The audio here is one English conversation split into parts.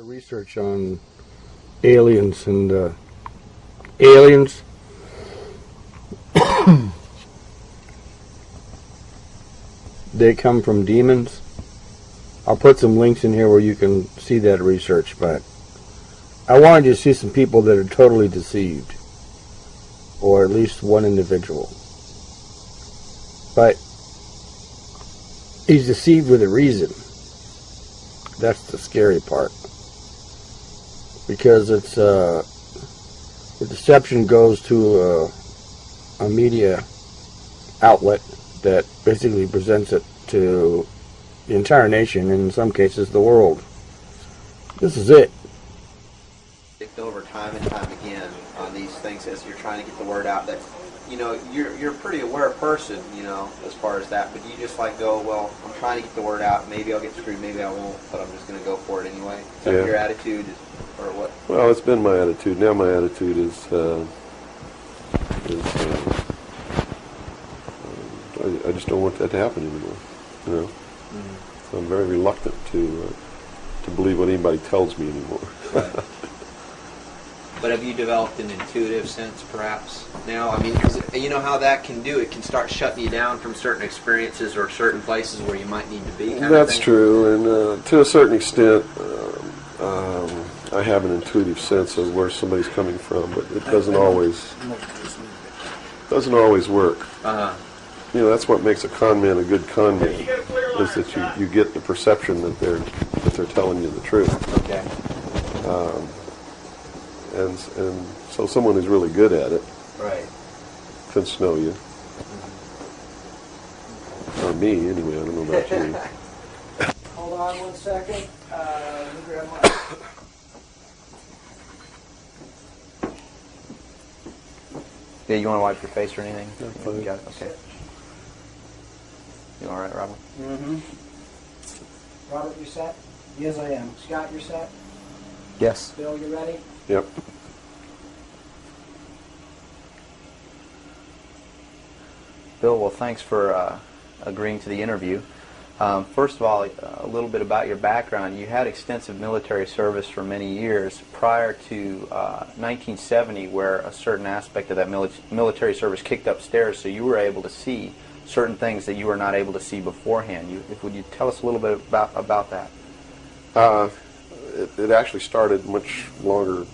of research on aliens, and aliens they come from demons. I'll put some links in here where you can see that research, but I wanted you to see some people that are totally deceived, or at least one individual. But he's deceived with a reason. That's the scary part, because it's the deception goes to a media outlet that basically presents it to the entire nation, and in some cases the world. This is it. Over time and time again on these things as you're trying to get the word out that, you know, you're a pretty aware person, you know, as far as that, but you just like go, well, I'm trying to get the word out, maybe I'll get screwed, maybe I won't, but I'm just going to go for it anyway. Is that your attitude, or what? Well, it's been my attitude. Now my attitude is I just don't want that to happen anymore, you know. So I'm very reluctant to believe what anybody tells me anymore. Right. But have you developed an intuitive sense, perhaps, now? I mean, 'cause you know how that can do. It can start shutting you down from certain experiences or certain places where you might need to be. That's true, and to a certain extent, I have an intuitive sense of where somebody's coming from, but it doesn't always work. You know, that's what makes a con man a good con man, is that you get the perception that they're telling you the truth. Okay. And so someone who's really good at it, right, can snow you. Or me, anyway. I don't know about you. Hold on 1 second. Let me grab my... Yeah, you want to wipe your face or anything? Yeah, fine. You got it? Okay. You all right, Robert? Mm-hmm. Robert, you set? Yes, I am. Scott, you're set? Yes. Bill, you ready? Yep. Bill, well, thanks for agreeing to the interview. First of all, a little bit about your background. You had extensive military service for many years prior to 1970, where a certain aspect of that military service kicked upstairs, so you were able to see certain things that you were not able to see beforehand. Would you tell us a little bit about that? It actually started much longer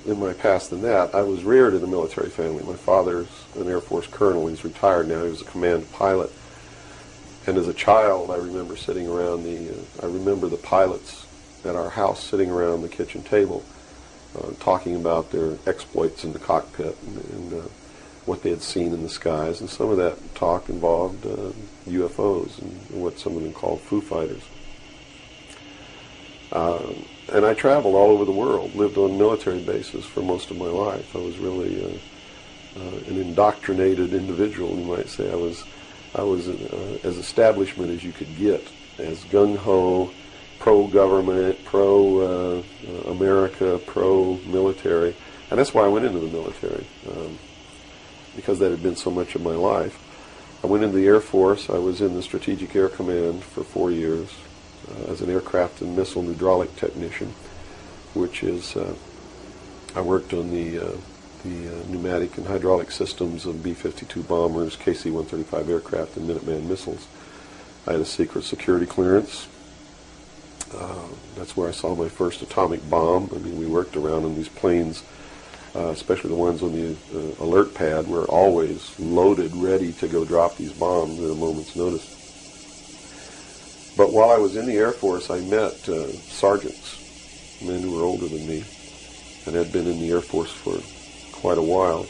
in my past than that. I was reared in a military family. My father's an Air Force colonel. He's retired now. He was a command pilot. And as a child, I remember sitting around I remember the pilots at our house sitting around the kitchen table talking about their exploits in the cockpit and what they had seen in the skies. And some of that talk involved UFOs and what some of them called Foo Fighters. And I traveled all over the world, lived on military bases for most of my life. I was really an indoctrinated individual, you might say. I was as establishment as you could get, as gung-ho, pro-government, pro-America, pro-military. And that's why I went into the military, because that had been so much of my life. I went into the Air Force. I was in the Strategic Air Command for 4 years. As an aircraft and missile hydraulic technician, which is, I worked on the pneumatic and hydraulic systems of B-52 bombers, KC-135 aircraft, and Minuteman missiles. I had a secret security clearance. That's where I saw my first atomic bomb. I mean, we worked around on these planes, especially the ones on the alert pad, were always loaded, ready to go drop these bombs at a moment's notice. But while I was in the Air Force, I met sergeants, men who were older than me, and had been in the Air Force for quite a while,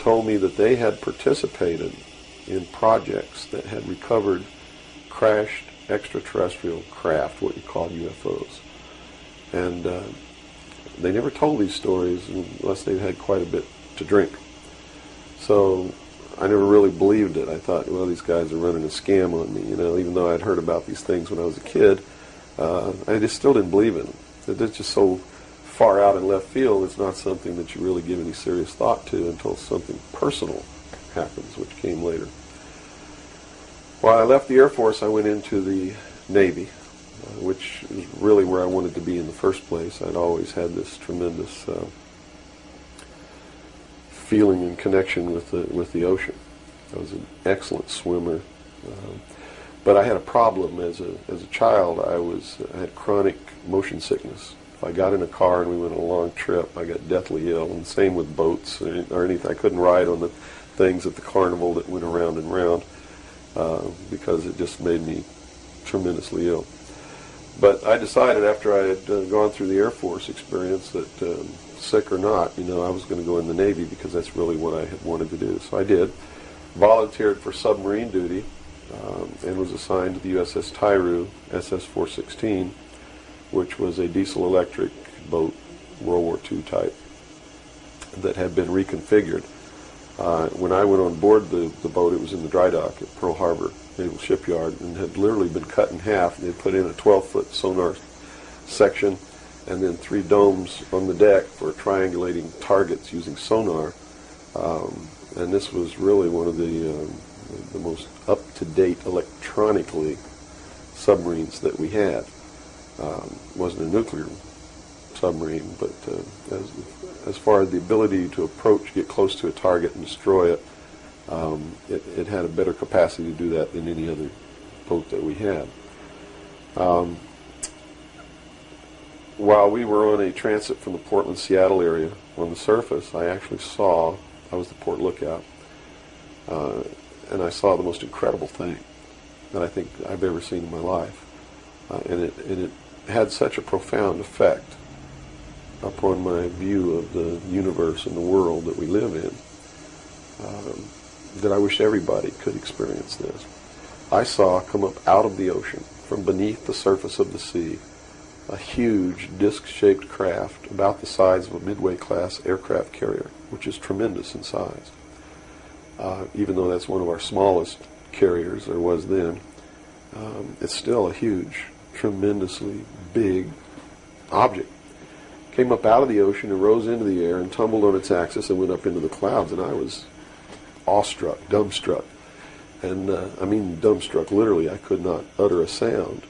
told me that they had participated in projects that had recovered crashed extraterrestrial craft, what you call UFOs. And they never told these stories unless they'd had quite a bit to drink. So I never really believed it. I thought, well, these guys are running a scam on me, you know, even though I'd heard about these things when I was a kid. I just still didn't believe in them. They're just so far out in left field, it's not something that you really give any serious thought to until something personal happens, which came later. While I left the Air Force, I went into the Navy. which is really where I wanted to be in the first place. I'd always had this tremendous feeling and connection with the ocean. I was an excellent swimmer, but I had a problem as a child. I had chronic motion sickness. If I got in a car and we went on a long trip, I got deathly ill. And same with boats or anything. I couldn't ride on the things at the carnival that went around and round because it just made me tremendously ill. But I decided after I had gone through the Air Force experience that sick or not, I was going to go in the Navy because that's really what I had wanted to do. So I did. Volunteered for submarine duty and was assigned to the USS Tyru, SS-416, which was a diesel-electric boat, World War II type, that had been reconfigured. When I went on board the boat, it was in the dry dock at Pearl Harbor Naval Shipyard and had literally been cut in half. They put in a 12-foot sonar section and then 3 domes on the deck for triangulating targets using sonar. And this was really one of the most up-to-date electronically submarines that we had. Wasn't a nuclear submarine, but as far as the ability to approach, get close to a target and destroy it, it had a better capacity to do that than any other boat that we had. While we were on a transit from the Portland-Seattle area on the surface, I was the port lookout, and I saw the most incredible thing that I think I've ever seen in my life. And it had such a profound effect upon my view of the universe and the world that we live in that I wish everybody could experience this. I saw come up out of the ocean, from beneath the surface of the sea, a huge disc-shaped craft about the size of a Midway-class aircraft carrier, which is tremendous in size. Even though that's one of our smallest carriers there was then, it's still a huge, tremendously big object. Came up out of the ocean and rose into the air and tumbled on its axis and went up into the clouds, and I was awestruck, dumbstruck. And I mean dumbstruck, literally. I could not utter a sound.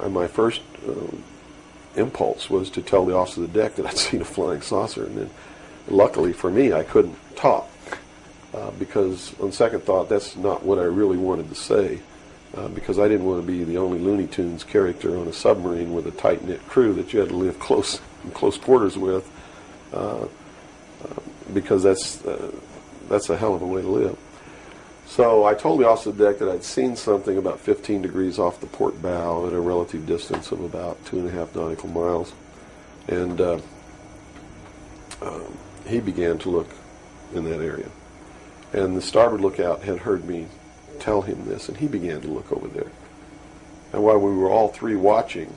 And my first impulse was to tell the officer of the deck that I'd seen a flying saucer, and then luckily for me I couldn't talk because on second thought that's not what I really wanted to say. Because I didn't want to be the only Looney Tunes character on a submarine with a tight-knit crew that you had to live in close quarters with, because that's a hell of a way to live. So I told the officer of the deck that I'd seen something about 15 degrees off the port bow at a relative distance of about 2.5 nautical miles. And he began to look in that area. And the starboard lookout had heard me tell him this, and he began to look over there. And while we were all three watching,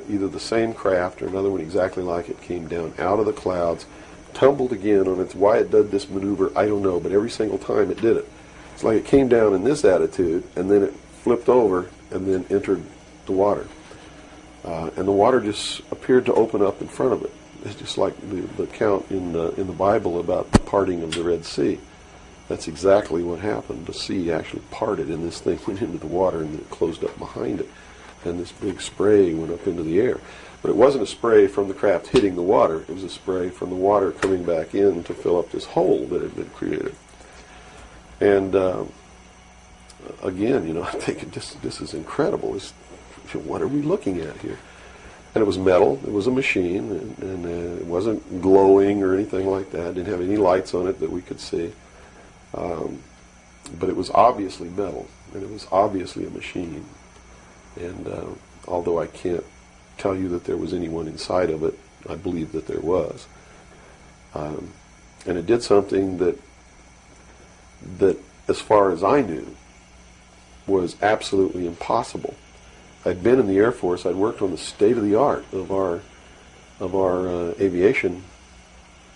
either the same craft or another one exactly like it came down out of the clouds, tumbled again on its, why it did this maneuver, I don't know, but every single time it did it. It's like it came down in this attitude, and then it flipped over, and then entered the water. And the water just appeared to open up in front of it. It's just like the account in the Bible about the parting of the Red Sea. That's exactly what happened. The sea actually parted, and this thing went into the water, and then it closed up behind it. And this big spray went up into the air. But it wasn't a spray from the craft hitting the water. It was a spray from the water coming back in to fill up this hole that had been created. And again, I'm thinking, this is incredible. What are we looking at here? And it was metal. It was a machine, and it wasn't glowing or anything like that. It didn't have any lights on it that we could see. But it was obviously metal, and it was obviously a machine. And although I can't tell you that there was anyone inside of it, I believe that there was. And it did something that, as far as I knew, was absolutely impossible. I'd been in the Air Force. I'd worked on the state-of-the-art of our aviation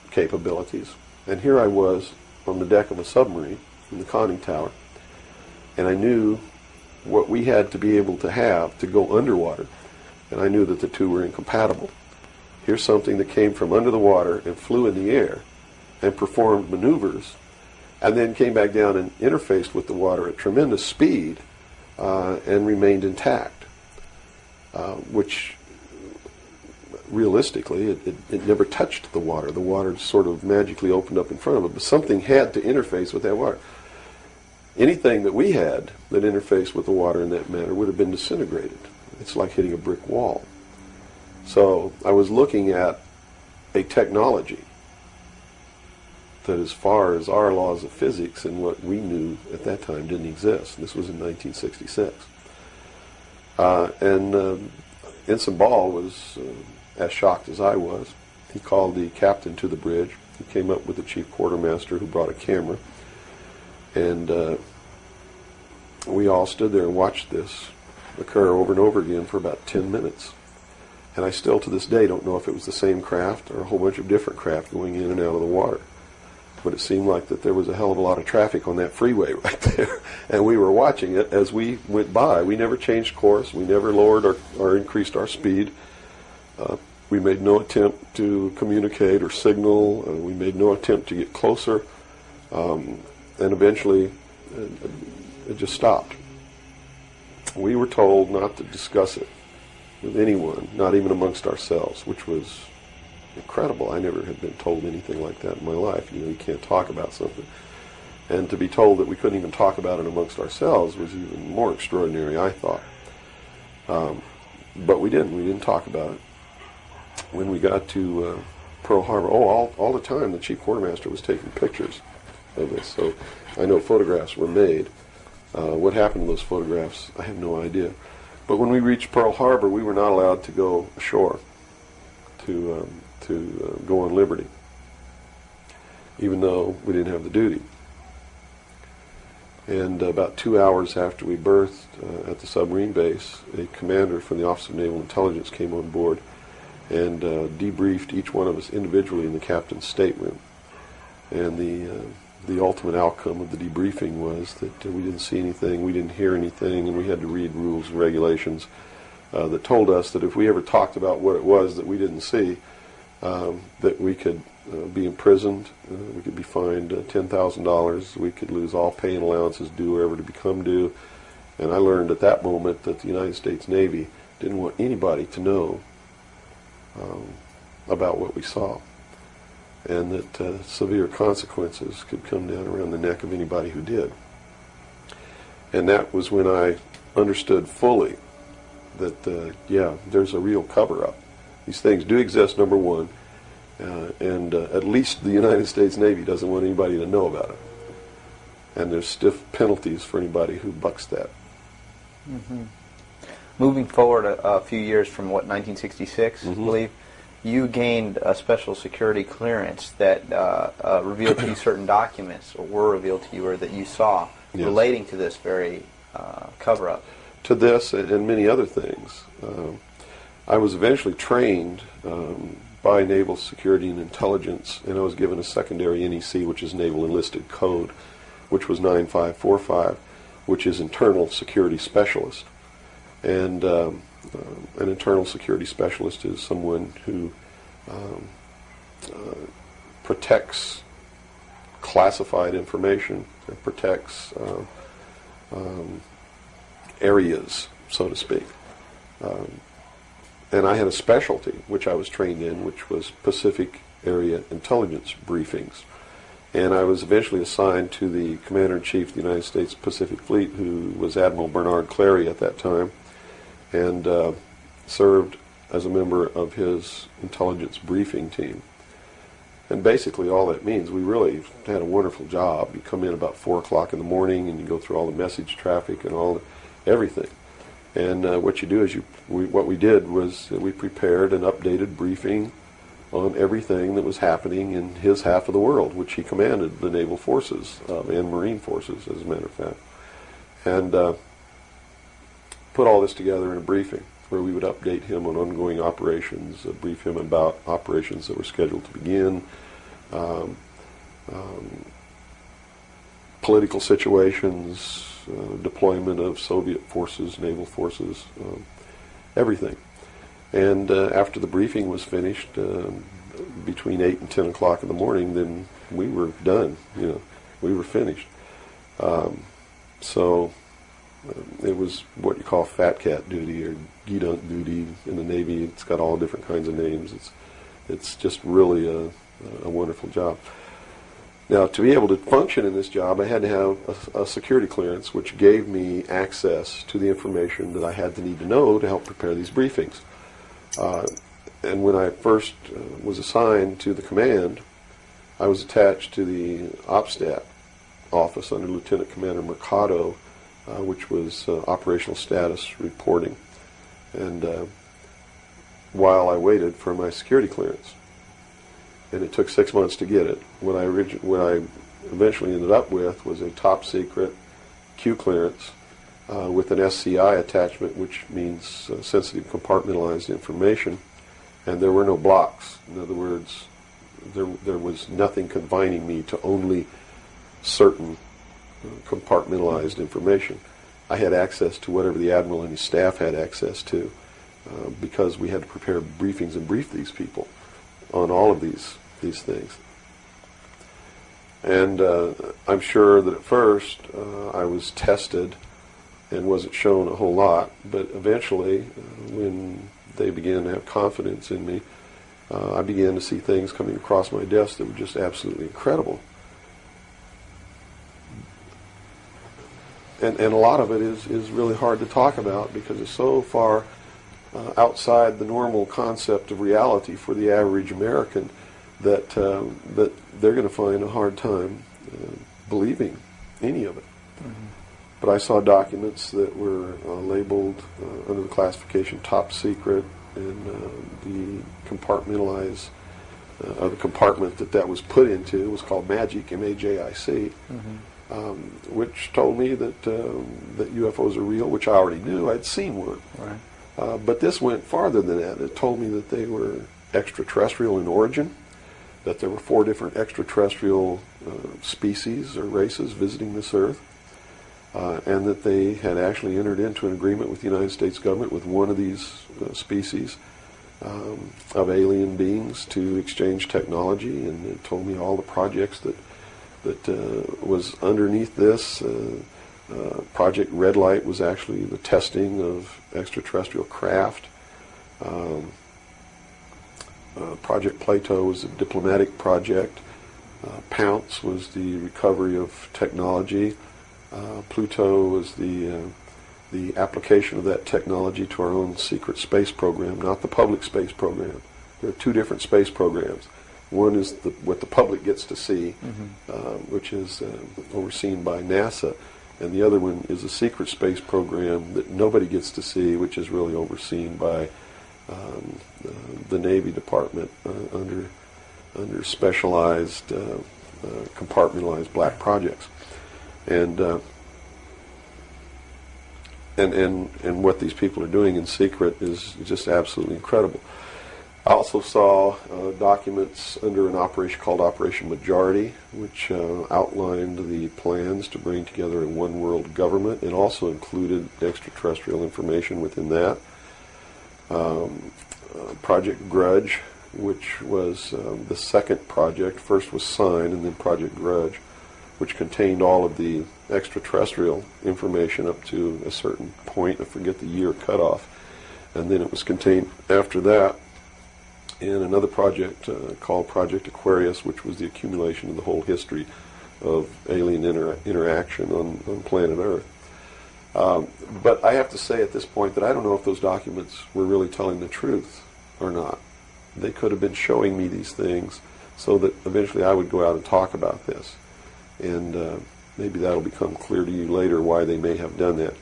capabilities. And here I was on the deck of a submarine in the conning tower, and I knew what we had to be able to have to go underwater, and I knew that the two were incompatible. Here's something that came from under the water and flew in the air and performed maneuvers, and then came back down and interfaced with the water at tremendous speed and remained intact. which realistically it never touched the water. The water sort of magically opened up in front of it, but something had to interface with that water. Anything that we had that interfaced with the water in that manner would have been disintegrated. It's like hitting a brick wall. So I was looking at a technology that, as far as our laws of physics and what we knew at that time, didn't exist. This was in 1966. Ensign Ball was as shocked as I was. He called the captain to the bridge. He came up with the chief quartermaster, who brought a camera. And we all stood there and watched this occur over and over again for about 10 minutes. And I still, to this day, don't know if it was the same craft or a whole bunch of different craft going in and out of the water. But it seemed like that there was a hell of a lot of traffic on that freeway right there. And we were watching it as we went by. We never changed course. We never lowered or increased our speed. We made no attempt to communicate or signal. We made no attempt to get closer. And eventually, it just stopped. We were told not to discuss it with anyone, not even amongst ourselves, which was incredible. I never had been told anything like that in my life. You can't talk about something. And to be told that we couldn't even talk about it amongst ourselves was even more extraordinary, I thought. But we didn't. We didn't talk about it. When we got to Pearl Harbor, all the time the chief quartermaster was taking pictures of this. So I know photographs were made. What happened to those photographs, I have no idea. But when we reached Pearl Harbor, we were not allowed to go ashore to go on liberty, even though we didn't have the duty. And about 2 hours after we berthed at the submarine base, a commander from the Office of Naval Intelligence came on board and debriefed each one of us individually in the captain's stateroom. And the ultimate outcome of the debriefing was that we didn't see anything, we didn't hear anything, and we had to read rules and regulations that told us that if we ever talked about what it was that we didn't see, that we could be imprisoned, we could be fined $10,000, we could lose all pay and allowances due or ever to become due. And I learned at that moment that the United States Navy didn't want anybody to know about what we saw, and that severe consequences could come down around the neck of anybody who did. And that was when I understood fully that, yeah, there's a real cover-up. These things do exist, number one, and at least the United States Navy doesn't want anybody to know about it. And there's stiff penalties for anybody who bucks that. Mm-hmm. Moving forward a few years from, 1966, I believe, you gained a special security clearance that revealed to you certain documents, or were revealed to you, or that you saw, yes, relating to this very cover-up. To this and many other things. I was eventually trained by Naval Security and Intelligence, and I was given a secondary NEC, which is Naval Enlisted Code, which was 9545, which is Internal Security Specialist. And an internal security specialist is someone who protects classified information, and protects areas, so to speak. And I had a specialty, which I was trained in, which was Pacific Area Intelligence Briefings. And I was eventually assigned to the Commander-in-Chief of the United States Pacific Fleet, who was Admiral Bernard Clary at that time, and served as a member of his intelligence briefing team. And basically all that means, we really had a wonderful job. You come in about 4 o'clock in the morning and you go through all the message traffic and everything. And what you do is what we did was that we prepared an updated briefing on everything that was happening in his half of the world, which he commanded the naval forces and marine forces, as a matter of fact. And put all this together in a briefing where we would update him on ongoing operations, brief him about operations that were scheduled to begin, political situations, deployment of Soviet forces, naval forces, everything. And after the briefing was finished, between 8 and 10 o'clock in the morning, then we were done. We were finished. So It was what you call fat cat duty or gedunk duty in the Navy. It's got all different kinds of names. It's just really a wonderful job. Now, to be able to function in this job, I had to have a security clearance, which gave me access to the information that I had to need to know to help prepare these briefings. And when I first was assigned to the command, I was attached to the OPSTAT office under Lieutenant Commander Mercado, which was operational status reporting. And while I waited for my security clearance, and it took 6 months to get it, what I eventually ended up with was a top secret Q clearance with an SCI attachment, which means sensitive compartmentalized information, and there were no blocks. In other words, there was nothing confining me to only certain compartmentalized information. I had access to whatever the Admiral and his staff had access to because we had to prepare briefings and brief these people on all of these things. And I'm sure that at first I was tested and wasn't shown a whole lot, but eventually when they began to have confidence in me, I began to see things coming across my desk that were just absolutely incredible. And a lot of it is really hard to talk about because it's so far outside the normal concept of reality for the average American that they're going to find a hard time believing any of it. Mm-hmm. But I saw documents that were labeled under the classification top secret, and the compartmentalized the compartment that was put into was called MAJIC, M-A-J-I-C. Mm-hmm. Which told me that UFOs are real, which I already knew. I'd seen one. Right. But this went farther than that. It told me that they were extraterrestrial in origin, that there were 4 different extraterrestrial species or races visiting this Earth, and that they had actually entered into an agreement with the United States government with one of these species of alien beings to exchange technology, and it told me all the projects that was underneath this. Project Red Light was actually the testing of extraterrestrial craft. Project Plato was a diplomatic project. Pounce was the recovery of technology. Pluto was the application of that technology to our own secret space program, not the public space program. There are 2 different space programs. One is what the public gets to see, mm-hmm. Which is overseen by NASA, and the other one is a secret space program that nobody gets to see, which is really overseen by the Navy Department under specialized compartmentalized black projects, and what these people are doing in secret is just absolutely incredible. I also saw documents under an operation called Operation Majority, which outlined the plans to bring together a one-world government. It also included extraterrestrial information within that. Project Grudge, which was the second project. First was Sign, and then Project Grudge, which contained all of the extraterrestrial information up to a certain point. I forget the year cutoff. And then it was contained after that in another project called Project Aquarius, which was the accumulation of the whole history of alien interaction on planet Earth. But I have to say at this point that I don't know if those documents were really telling the truth or not. They could have been showing me these things so that eventually I would go out and talk about this. And maybe that'll become clear to you later why they may have done that.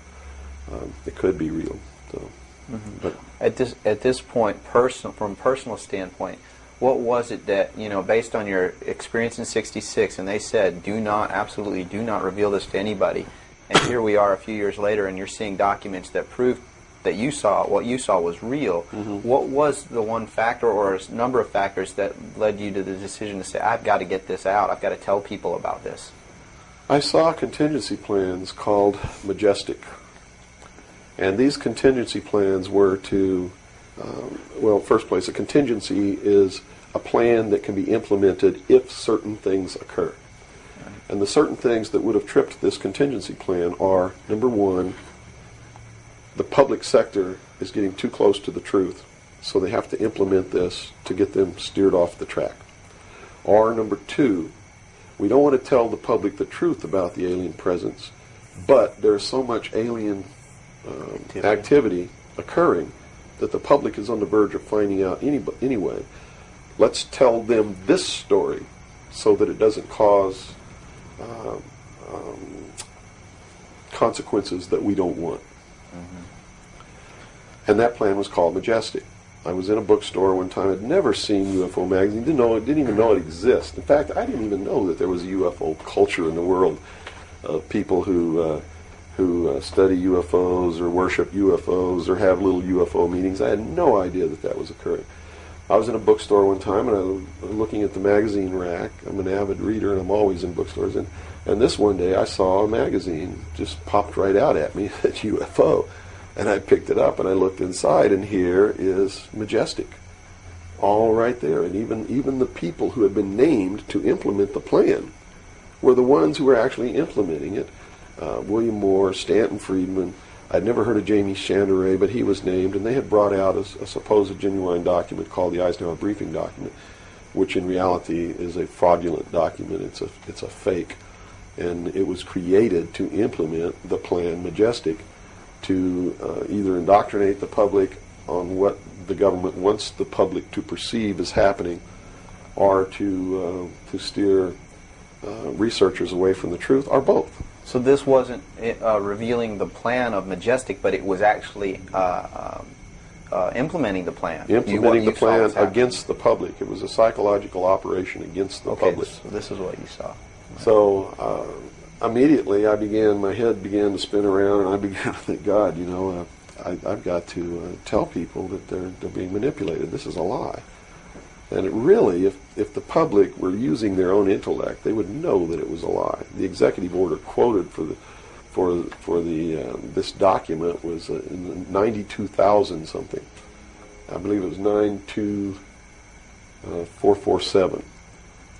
It could be real. So. Mm-hmm. But at this point, from a personal standpoint, what was it that, based on your experience in '66, and they said, absolutely do not reveal this to anybody, and here we are a few years later, and you're seeing documents that prove that what you saw was real. Mm-hmm. What was the one factor or a number of factors that led you to the decision to say, I've got to get this out, I've got to tell people about this? I saw contingency plans called Majestic. And these contingency plans were to, first place, a contingency is a plan that can be implemented if certain things occur. And the certain things that would have tripped this contingency plan are, number one, the public sector is getting too close to the truth, so they have to implement this to get them steered off the track. Or number two, we don't want to tell the public the truth about the alien presence, but there's so much alien activity occurring that the public is on the verge of finding out anyway. Let's tell them this story so that it doesn't cause consequences that we don't want. And that plan was called Majestic. I was in a bookstore one time. I'd never seen UFO magazine. Didn't even know it existed. In fact, I didn't even know that there was a UFO culture in the world of people who study UFOs or worship UFOs or have little UFO meetings. I had no idea that that was occurring. I was in a bookstore one time and I was looking at the magazine rack. I'm an avid reader and I'm always in bookstores. And this one day I saw a magazine just popped right out at me, at UFO. And I picked it up and I looked inside, and here is Majestic, all right there. And even the people who had been named to implement the plan were the ones who were actually implementing it. William Moore, Stanton Friedman. I'd never heard of Jamie Chandoray, but he was named, and they had brought out a supposed genuine document called the Eisenhower Briefing Document, which in reality is a fraudulent document. It's a fake, and it was created to implement the plan Majestic, to either indoctrinate the public on what the government wants the public to perceive as happening, or to steer researchers away from the truth, or both. So this wasn't revealing the plan of Majestic, but it was actually implementing the plan. Implementing the plan against the public. It was a psychological operation against the public. So this is what you saw. So immediately my head began to spin around, and I began to think, God, I've got to tell people that they're being manipulated. This is a lie. And it really, if the public were using their own intellect, they would know that it was a lie. The executive order quoted for this document was in 92,000 something. I believe it was 92447,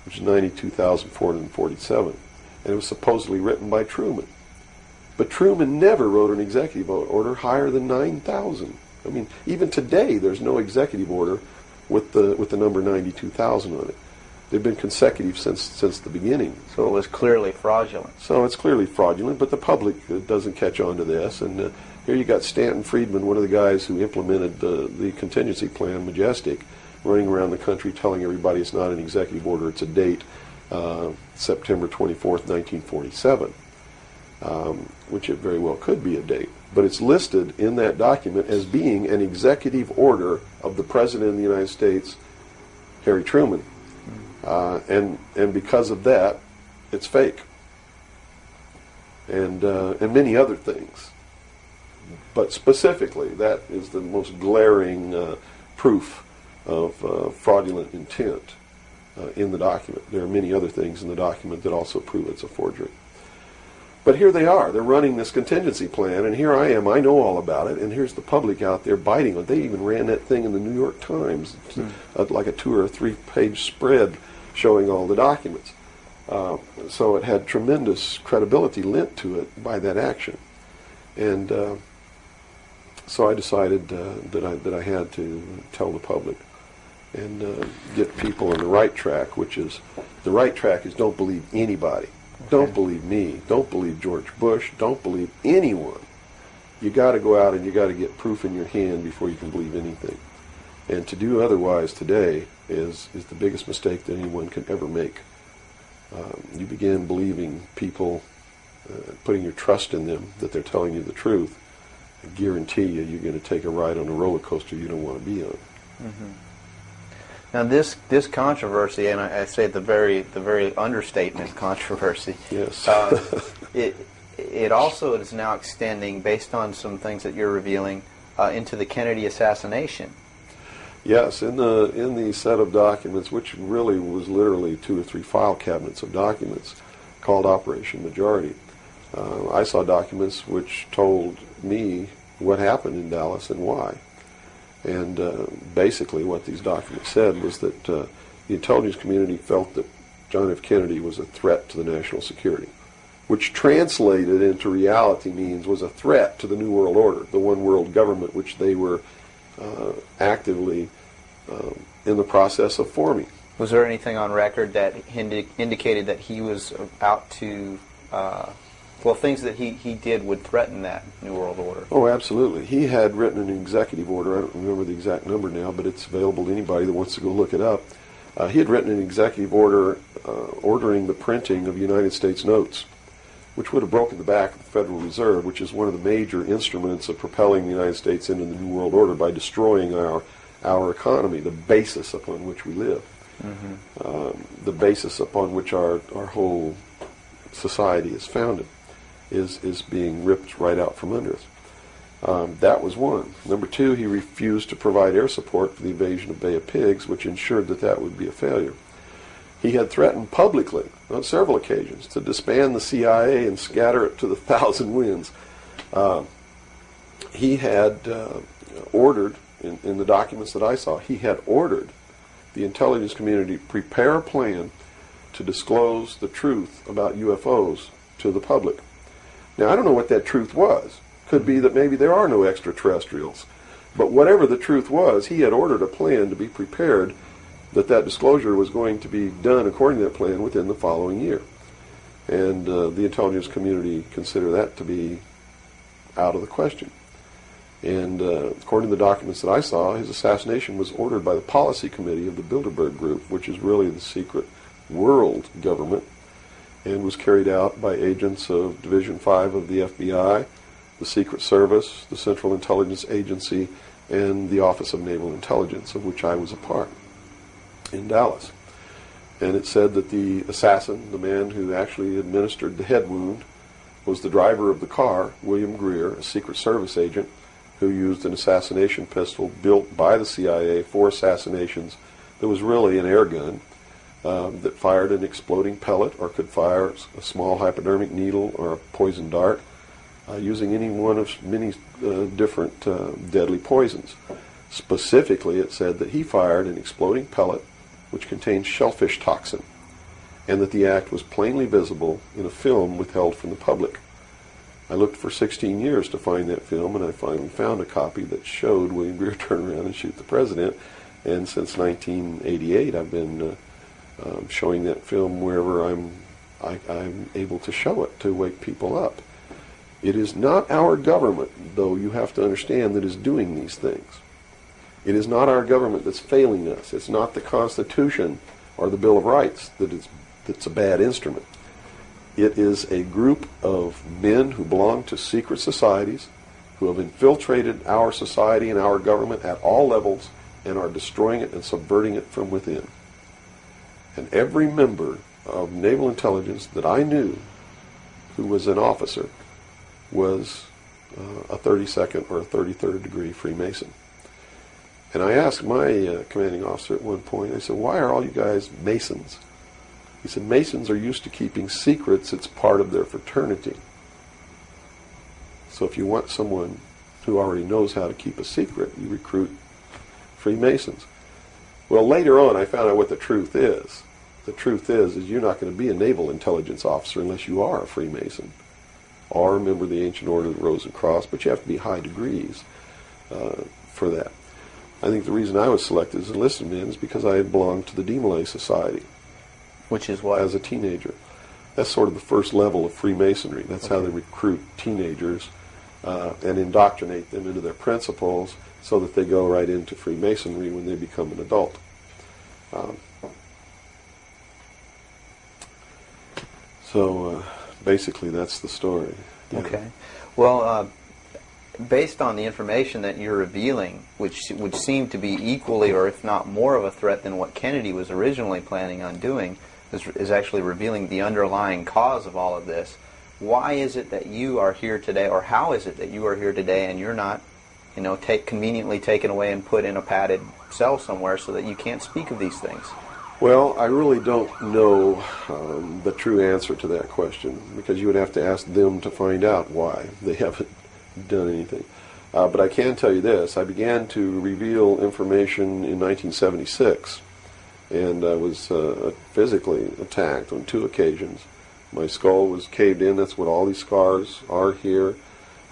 which is 92,447. And it was supposedly written by Truman. But Truman never wrote an executive order higher than 9,000. I mean, even today, there's no executive order with the number 92,000 on it. They've been consecutive since the beginning. So it was clearly fraudulent. So it's clearly fraudulent, but the public doesn't catch on to this. And here you got Stanton Friedman, one of the guys who implemented the contingency plan, Majestic, running around the country telling everybody it's not an executive order, it's a date, September 24th, 1947, which it very well could be a date. But it's listed in that document as being an executive order of the President of the United States, Harry Truman. And because of that, it's fake. And many other things. But specifically, that is the most glaring proof of fraudulent intent in the document. There are many other things in the document that also prove it's a forgery. But here they are. They're running this contingency plan, and here I am. I know all about it, and here's the public out there biting on it. They even ran that thing in the New York Times, like a 2 or 3 page spread showing all the documents. So it had tremendous credibility lent to it by that action. And so I decided that I had to tell the public and get people on the right track, which is, the right track is don't believe anybody. Okay. Don't believe me. Don't believe George Bush. Don't believe anyone. You got to go out and you got to get proof in your hand before you can believe anything. And to do otherwise today is the biggest mistake that anyone can ever make. You begin believing people, putting your trust in them, that they're telling you the truth. I guarantee you're going to take a ride on a roller coaster you don't want to be on. Mm-hmm. Now this controversy, and I say the very understatement controversy. Yes. It also is now extending, based on some things that you're revealing, into the Kennedy assassination. Yes, in the set of documents, which really was literally 2 or 3 file cabinets of documents, called Operation Majority, I saw documents which told me what happened in Dallas and why. And basically what these documents said was that the intelligence community felt that John F. Kennedy was a threat to the national security. which translated into reality means was a threat to the New World Order, the one world government which they were actively in the process of forming. Was there anything on record that indicated that he was out to, things that he did would threaten that New World Order? Oh, absolutely. He had written an executive order. I don't remember the exact number now, but it's available to anybody that wants to go look it up. He had written an executive order ordering the printing of United States notes, which would have broken the back of the Federal Reserve, which is one of the major instruments of propelling the United States into the New World Order by destroying our economy, the basis upon which we live, the basis upon which our whole society is founded, is being ripped right out from under us. That was one. Number two, he refused to provide air support for the invasion of Bay of Pigs, which ensured that would be a failure. He had threatened publicly on several occasions to disband the CIA and scatter it to the thousand winds. He had ordered, in the documents that I saw, he had ordered the intelligence community to prepare a plan to disclose the truth about UFOs to the public. Now, I don't know what that truth was. Could be that maybe there are no extraterrestrials. But whatever the truth was, he had ordered a plan to be prepared that disclosure was going to be done according to that plan within the following year. And the intelligence community considered that to be out of the question. And according to the documents that I saw, his assassination was ordered by the policy committee of the Bilderberg Group, which is really the secret world government, and was carried out by agents of Division 5 of the FBI, the Secret Service, the Central Intelligence Agency, and the Office of Naval Intelligence, of which I was a part, in Dallas. And it said that the assassin, the man who actually administered the head wound, was the driver of the car, William Greer, a Secret Service agent, who used an assassination pistol built by the CIA for assassinations that was really an air gun that fired an exploding pellet or could fire a small hypodermic needle or a poison dart, using any one of many different deadly poisons. Specifically, it said that he fired an exploding pellet which contained shellfish toxin, and that the act was plainly visible in a film withheld from the public. I looked for 16 years to find that film, and I finally found a copy that showed William Greer turn around and shoot the president. And since 1988, I've been showing that film wherever I'm able to show it to wake people up. It is not our government, though you have to understand, that is doing these things. It is not our government that's failing us. It's not the Constitution or the Bill of Rights that's a bad instrument. It is a group of men who belong to secret societies who have infiltrated our society and our government at all levels and are destroying it and subverting it from within. And every member of naval intelligence that I knew who was an officer was a 32nd or a 33rd degree Freemason. And I asked my commanding officer at one point, I said, why are all you guys Masons? He said, Masons are used to keeping secrets. It's part of their fraternity. So if you want someone who already knows how to keep a secret, you recruit Freemasons. Well, later on, I found out what the truth is. The truth is you're not going to be a naval intelligence officer unless you are a Freemason or a member of the Ancient Order of the Rose and Cross, but you have to be high degrees for that. I think the reason I was selected as an enlisted man is because I had belonged to the Demolay Society. Which is what? As a teenager. That's sort of the first level of Freemasonry. That's how they recruit teenagers and indoctrinate them into their principles so that they go right into Freemasonry when they become an adult. So basically that's the story. Yeah. Okay. Well, based on the information that you're revealing, which would seem to be equally or if not more of a threat than what Kennedy was originally planning on doing, is actually revealing the underlying cause of all of this. Why is it that you are here today, or how is it that you are here today and you're not, conveniently taken away and put in a padded cell somewhere so that you can't speak of these things? Well, I really don't know the true answer to that question, because you would have to ask them to find out why they haven't done anything. But I can tell you this. I began to reveal information in 1976, and I was physically attacked on 2 occasions My skull was caved in. That's what all these scars are here.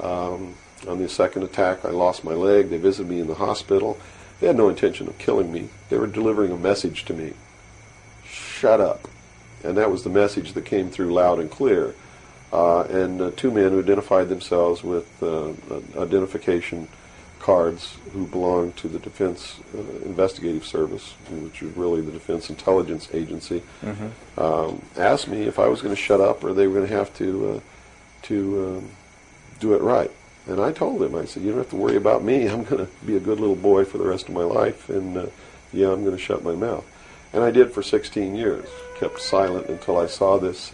On the second attack, I lost my leg. They visited me in the hospital. They had no intention of killing me. They were delivering a message to me. Shut up. And that was the message that came through loud and clear. And two men who identified themselves with identification cards who belonged to the Defense Investigative Service, which is really the Defense Intelligence Agency, asked me if I was going to shut up or they were going to have to do it right. And I told them, I said, you don't have to worry about me. I'm going to be a good little boy for the rest of my life, and yeah, I'm going to shut my mouth. And I did for 16 years. Kept silent until I saw this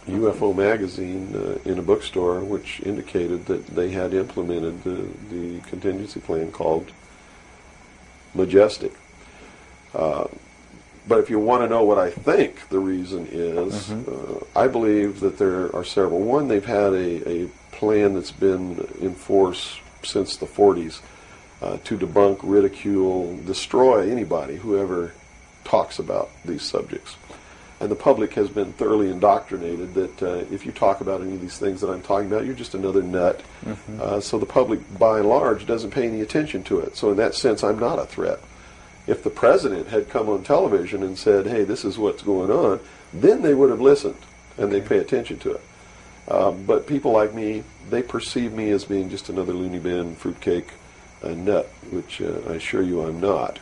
UFO magazine in a bookstore, which indicated that they had implemented the contingency plan called Majestic. But if you want to know what I think the reason is, I believe that there are several. One, they've had a plan that's been in force since the 40s to debunk, ridicule, destroy anybody who ever talks about these subjects. And the public has been thoroughly indoctrinated that if you talk about any of these things that I'm talking about, you're just another nut. So the public, by and large, doesn't pay any attention to it. So in that sense, I'm not a threat. If the president had come on television and said, hey, this is what's going on, then they would have listened and they pay attention to it. But people like me, they perceive me as being just another loony bin, fruitcake, nut, which I assure you I'm not.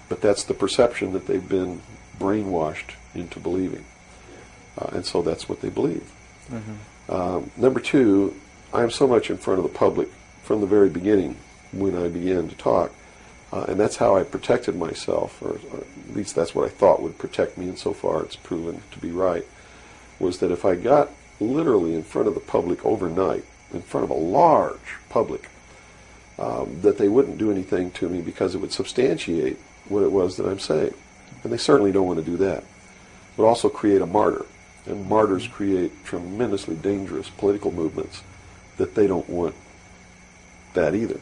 But that's the perception that they've been brainwashed into believing. And so that's what they believe. Number two, I'm so much in front of the public from the very beginning when I began to talk. And that's how I protected myself, or at least that's what I thought would protect me, and so far it's proven to be right, was that if I got literally in front of the public overnight, in front of a large public, that they wouldn't do anything to me because it would substantiate what it was that I'm saying. And they certainly don't want to do that. But also create a martyr. And martyrs create tremendously dangerous political movements that they don't want that either.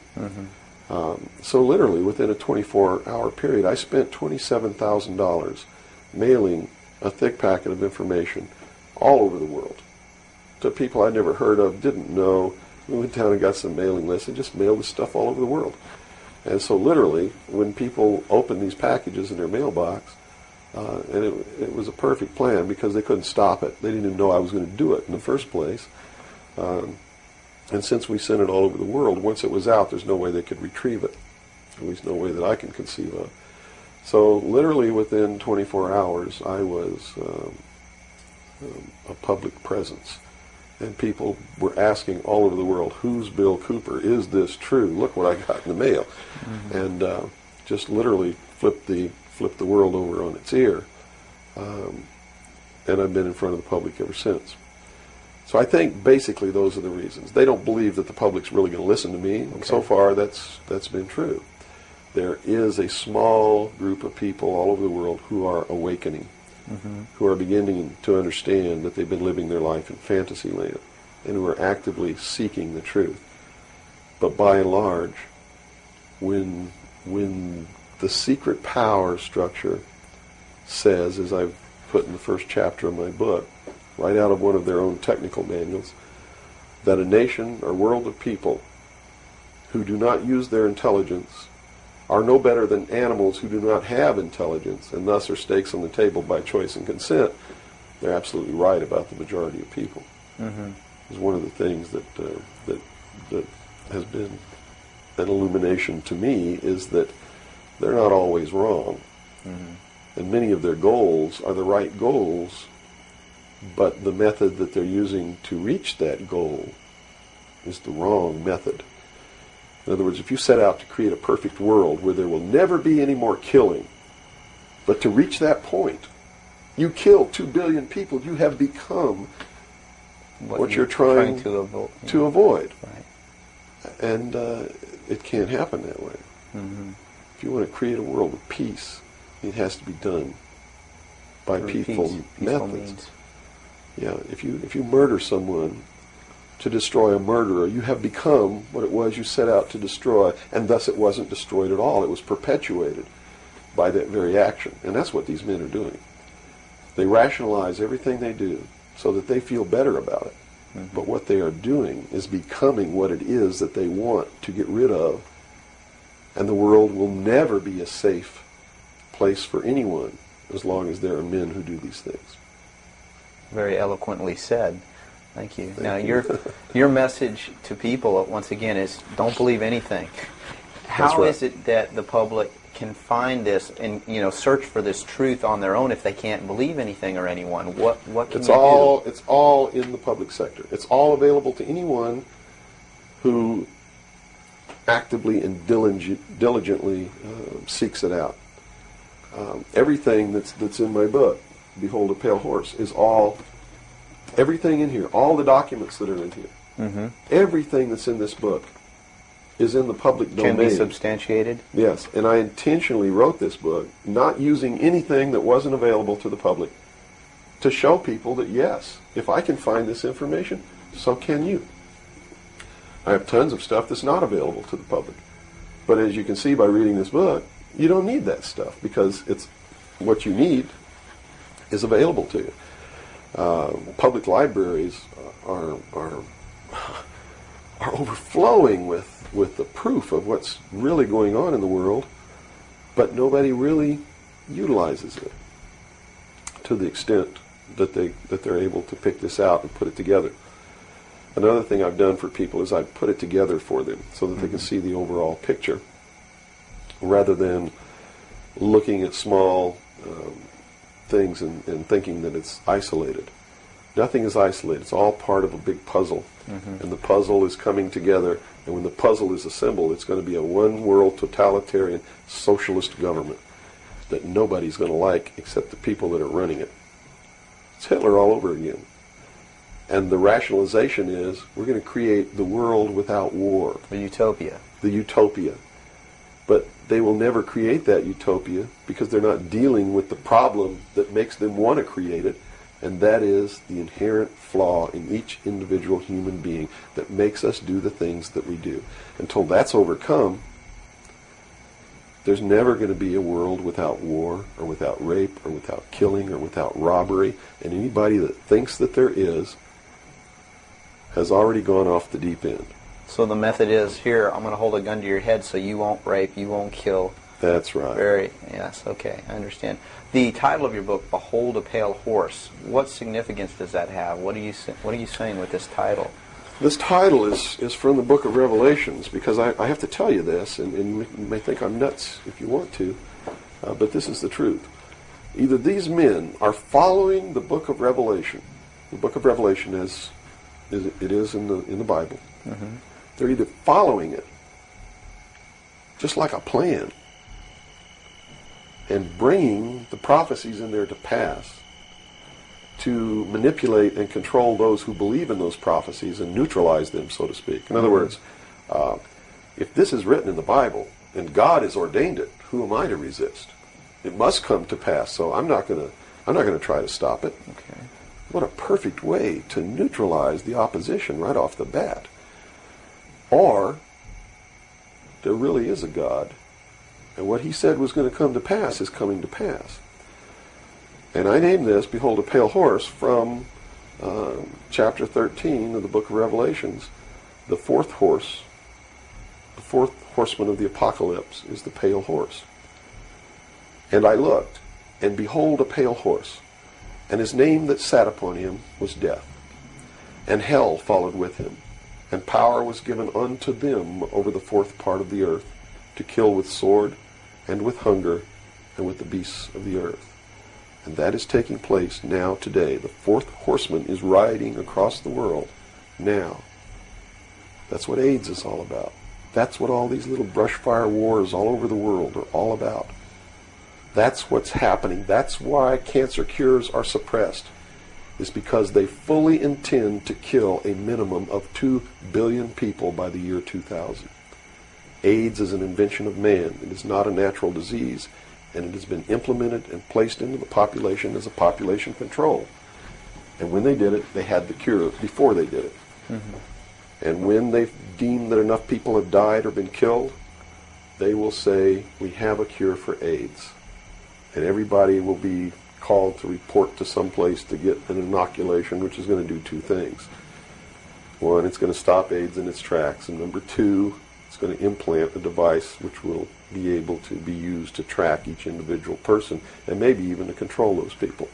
So literally, within a 24-hour period, I spent $27,000 mailing a thick packet of information all over the world to people I'd never heard of, didn't know. We went down and got some mailing lists and just mailed this stuff all over the world. And so literally, when people opened these packages in their mailbox, and it was a perfect plan because they couldn't stop it. They didn't even know I was going to do it in the first place. And since we sent it all over the world, once it was out, there's no way they could retrieve it. At least no way that I can conceive of. So literally within 24 hours, I was a public presence. And people were asking all over the world, who's Bill Cooper? Is this true? Look what I got in the mail. And just literally flipped the world over on its ear. And I've been in front of the public ever since. So I think basically those are the reasons. They don't believe that the public's really going to listen to me, and so far that's been true. There is a small group of people all over the world who are awakening, who are beginning to understand that they've been living their life in fantasy land, and who are actively seeking the truth. But by and large, when the secret power structure says, as I've put in the first chapter of my book, right out of one of their own technical manuals, that a nation or world of people who do not use their intelligence are no better than animals who do not have intelligence, and thus are stakes on the table by choice and consent. They're absolutely right about the majority of people. It's one of the things that has been an illumination to me, is that they're not always wrong. And many of their goals are the right goals, but the method that they're using to reach that goal is the wrong method. In other words, if you set out to create a perfect world where there will never be any more killing, but to reach that point, you kill 2 billion people, you have become what you're trying to avoid. Right. And it can't happen that way. If you want to create a world of peace, it has to be done by peaceful methods. Means. Yeah, if you murder someone to destroy a murderer, you have become what it was you set out to destroy, and thus it wasn't destroyed at all. It was perpetuated by that very action. And that's what these men are doing. They rationalize everything they do so that they feel better about it. But what they are doing is becoming what it is that they want to get rid of. And the world will never be a safe place for anyone as long as there are men who do these things. Very eloquently said. Thank you. Now, you. your message to people, once again, is don't believe anything. How right. is it that the public can find this and search for this truth on their own if they can't believe anything or anyone? What can It's you all do? it's all in the public sector. It's all available to anyone who actively and diligently seeks it out. Everything that's in my book, Behold a Pale Horse, is everything in here, all the documents that are in here, Mm-hmm. everything that's in this book is in the public domain. Can be substantiated? Yes, and I intentionally wrote this book not using anything that wasn't available to the public to show people that, yes, if I can find this information, so can you. I have tons of stuff that's not available to the public. But as you can see by reading this book, you don't need that stuff because it's what you need is available to you. Public libraries are overflowing with the proof of what's really going on in the world, but nobody really utilizes it to the extent that they're able to pick this out and put it together. Another thing I've done for people is I've put it together for them so that they can see the overall picture rather than looking at small things and thinking that it's isolated. Nothing is isolated. It's all part of a big puzzle. Mm-hmm. And the puzzle is coming together, and when the puzzle is assembled, it's going to be a one-world totalitarian socialist government that nobody's going to like except the people that are running it. It's Hitler all over again. And the rationalization is we're going to create the world without war. The utopia. The utopia. But they will never create that utopia because they're not dealing with the problem that makes them want to create it, and that is the inherent flaw in each individual human being that makes us do the things that we do. Until that's overcome, there's never going to be a world without war or without rape or without killing or without robbery, and anybody that thinks that there is has already gone off the deep end. So the method is, here, I'm going to hold a gun to your head so you won't rape, you won't kill. That's right. Yes, okay, I understand. The title of your book, Behold a Pale Horse, what significance does that have? What are you saying with this title? This title is from the book of Revelations, because I have to tell you this, and you may think I'm nuts if you want to, but this is the truth. Either these men are following the book of Revelation. The book of Revelation is in the Bible. Mm-hmm. They're either following it, just like a plan, and bringing the prophecies in there to pass to manipulate and control those who believe in those prophecies and neutralize them, so to speak. In other words, if this is written in the Bible and God has ordained it, who am I to resist? It must come to pass, so I'm not going to try to stop it. Okay. What a perfect way to neutralize the opposition right off the bat. Or there really is a God, and what he said was going to come to pass is coming to pass. And I named this, Behold a Pale Horse, from chapter 13 of the book of Revelations. The fourth horseman of the apocalypse is the pale horse. And I looked, and behold a pale horse, and his name that sat upon him was Death. And hell followed with him, and power was given unto them over the fourth part of the earth, to kill with sword, and with hunger, and with the beasts of the earth. And that is taking place now today. The fourth horseman is riding across the world now. That's what AIDS is all about. That's what all these little brush fire wars all over the world are all about. That's what's happening. That's why cancer cures are suppressed. Is because they fully intend to kill a minimum of 2 billion people by the year 2000. AIDS is an invention of man. It is not a natural disease, and it has been implemented and placed into the population as a population control. And when they did it, they had the cure before they did it. Mm-hmm. And when they've deemed that enough people have died or been killed, they will say, we have a cure for AIDS. And everybody will be called to report to some place to get an inoculation, which is going to do two things. One, it's going to stop AIDS in its tracks, and number two, it's going to implant a device which will be able to be used to track each individual person and maybe even to control those people.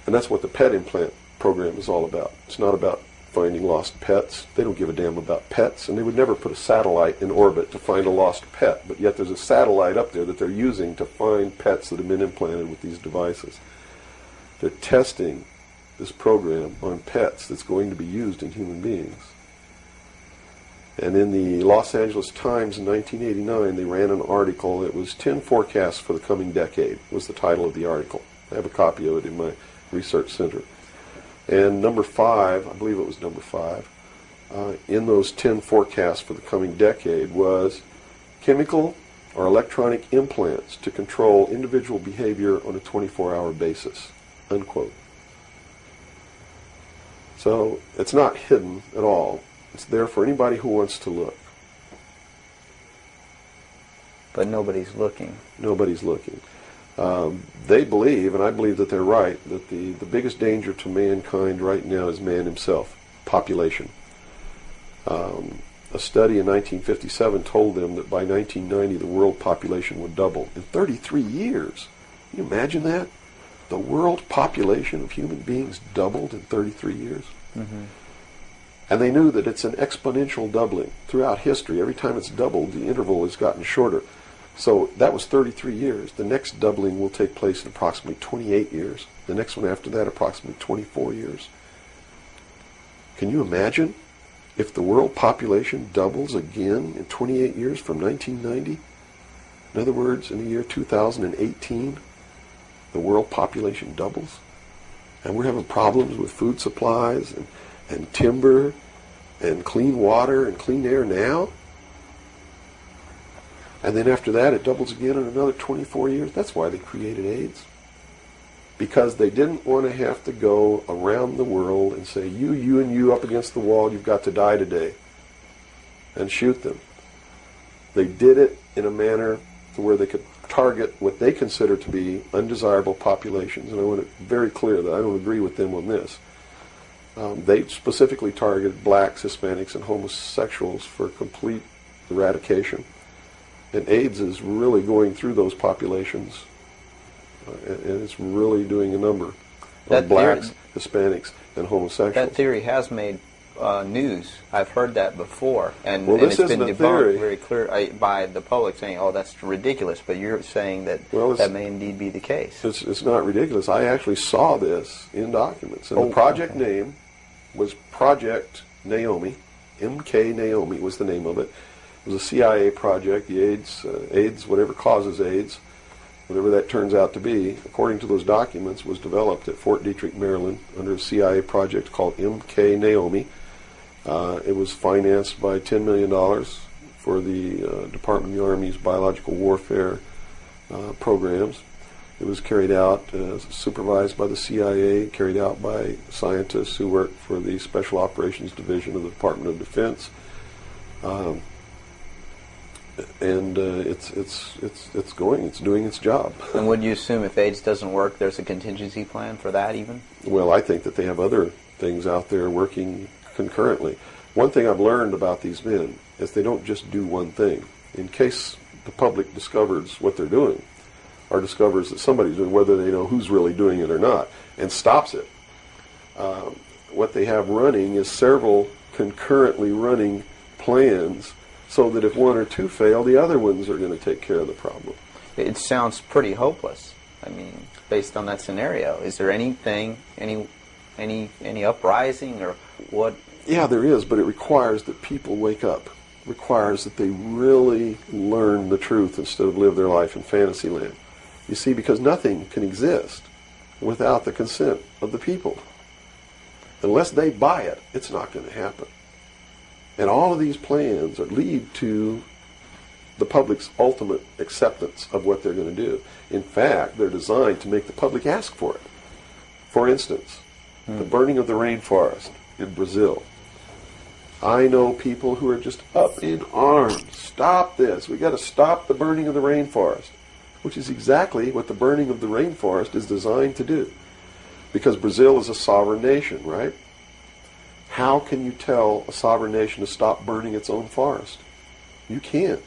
And that's what the pet implant program is all about. It's not about finding lost pets. They don't give a damn about pets, and they would never put a satellite in orbit to find a lost pet, but yet there's a satellite up there that they're using to find pets that have been implanted with these devices. They're testing this program on pets that's going to be used in human beings. And in the Los Angeles Times in 1989, they ran an article. It was 10 forecasts for the coming decade, was the title of the article. I have a copy of it in my research center. And number 5, I believe it was number 5, in those 10 forecasts for the coming decade was chemical or electronic implants to control individual behavior on a 24-hour basis, unquote. So it's not hidden at all. It's there for anybody who wants to look. But nobody's looking. Nobody's looking. They believe, and I believe that they're right, that the biggest danger to mankind right now is man himself, population. A study in 1957 told them that by 1990 the world population would double. In 33 years. Can you imagine that? The world population of human beings doubled in 33 years. Mm-hmm. And they knew that it's an exponential doubling. Throughout history, every time it's doubled, the interval has gotten shorter. So that was 33 years. The next doubling will take place in approximately 28 years. The next one after that, approximately 24 years. Can you imagine if the world population doubles again in 28 years from 1990? In other words, in the year 2018, the world population doubles. And we're having problems with food supplies and timber and clean water and clean air now. And then after that, it doubles again in another 24 years. That's why they created AIDS. Because they didn't want to have to go around the world and say, you, and you up against the wall, you've got to die today. And shoot them. They did it in a manner to where they could target what they consider to be undesirable populations. And I want to be very clear that I don't agree with them on this. They specifically targeted blacks, Hispanics, and homosexuals for complete eradication. And AIDS is really going through those populations, and it's really doing a number on blacks, Hispanics, and homosexuals. That theory has made news. I've heard that before, and, well, and this it's been isn't a debunked theory. very clear by the public, saying, "Oh, that's ridiculous." But you're saying that that may indeed be the case. It's not ridiculous. I actually saw this in documents, and the project name was Project Naomi. MK Naomi was the name of it. It was a CIA project. The AIDS, whatever causes AIDS, whatever that turns out to be, according to those documents, was developed at Fort Detrick, Maryland, under a CIA project called MK Naomi. It was financed by $10 million for the Department of the Army's biological warfare programs. It was carried out, supervised by the CIA, carried out by scientists who worked for the Special Operations Division of the Department of Defense. And it's doing its job. And would you assume if AIDS doesn't work, there's a contingency plan for that even? Well, I think that they have other things out there working concurrently. One thing I've learned about these men is they don't just do one thing. In case the public discovers what they're doing, or discovers that somebody's doing, whether they know who's really doing it or not, and stops it, what they have running is several concurrently running plans, so that if one or two fail, the other ones are going to take care of the problem. It sounds pretty hopeless. I mean, based on that scenario, is there anything, any uprising or what? Yeah, there is, but it requires that people wake up. It requires that they really learn the truth instead of live their life in fantasy land. You see, because nothing can exist without the consent of the people. Unless they buy it, it's not going to happen. And all of these plans lead to the public's ultimate acceptance of what they're going to do. In fact, they're designed to make the public ask for it. For instance, the burning of the rainforest in Brazil. I know people who are just up in arms. Stop this. We've got to stop the burning of the rainforest. which is exactly what the burning of the rainforest is designed to do. Because Brazil is a sovereign nation, right? How can you tell a sovereign nation to stop burning its own forest? You can't.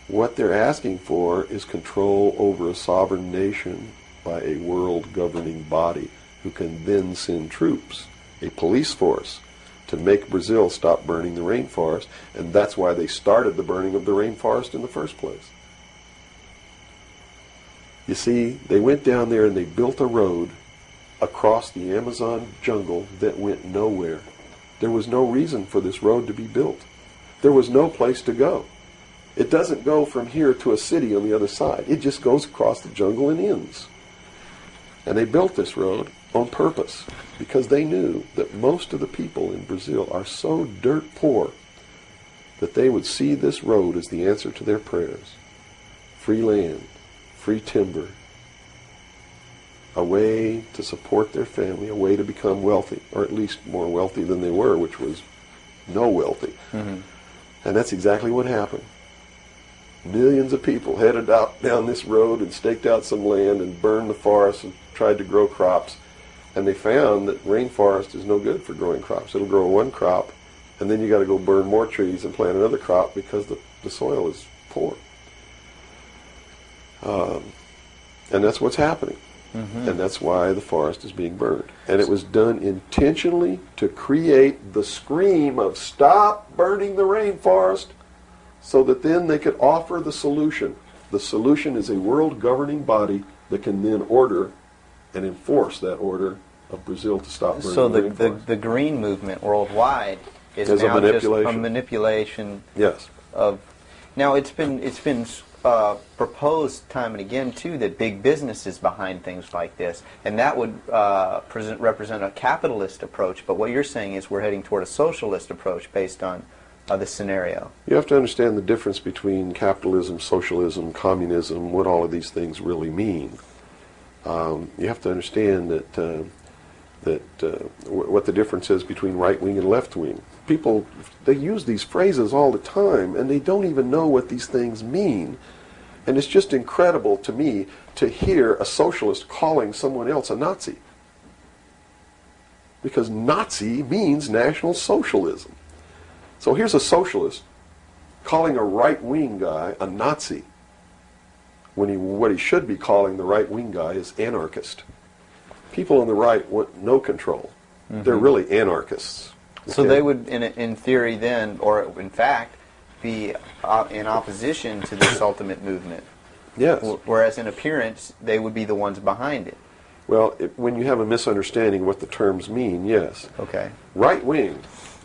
What they're asking for is control over a sovereign nation by a world governing body who can then send troops, a police force, to make Brazil stop burning the rainforest, and that's why they started the burning of the rainforest in the first place. You see, they went down there and they built a road across the Amazon jungle that went nowhere. There was no reason for this road to be built. There was no place to go. It doesn't go from here to a city on the other side. It just goes across the jungle and ends. And they built this road on purpose because they knew that most of the people in Brazil are so dirt poor that they would see this road as the answer to their prayers. Free land, free timber, a way to support their family, a way to become wealthy, or at least more wealthy than they were, which was no wealthy. Mm-hmm. And that's exactly what happened. Millions of people headed out down this road and staked out some land and burned the forest and tried to grow crops. And they found that rainforest is no good for growing crops. It'll grow one crop, and then you got to go burn more trees and plant another crop because the soil is poor. And that's what's happening. Mm-hmm. And that's why the forest is being burned. And it was done intentionally to create the scream of stop burning the rainforest, so that then they could offer the solution. The solution is a world governing body that can then order and enforce that order of Brazil to stop burning the rainforest. The green movement worldwide is now just a manipulation yes. of... Now, it's been proposed time and again, too, that big business is behind things like this, and that would represent a capitalist approach, but what you're saying is we're heading toward a socialist approach based on this scenario. You have to understand the difference between capitalism, socialism, communism, what all of these things really mean. You have to understand that what the difference is between right wing and left wing. People, they use these phrases all the time, and they don't even know what these things mean. And it's just incredible to me to hear a socialist calling someone else a Nazi. Because Nazi means National Socialism. So here's a socialist calling a right-wing guy a Nazi, when what he should be calling the right-wing guy is anarchist. People on the right want no control. Mm-hmm. They're really anarchists. Okay? So they would, in theory then, or in fact, be in opposition to this ultimate movement. Yes. Whereas in appearance, they would be the ones behind it. Well, when you have a misunderstanding of what the terms mean, yes. Okay. Right-wing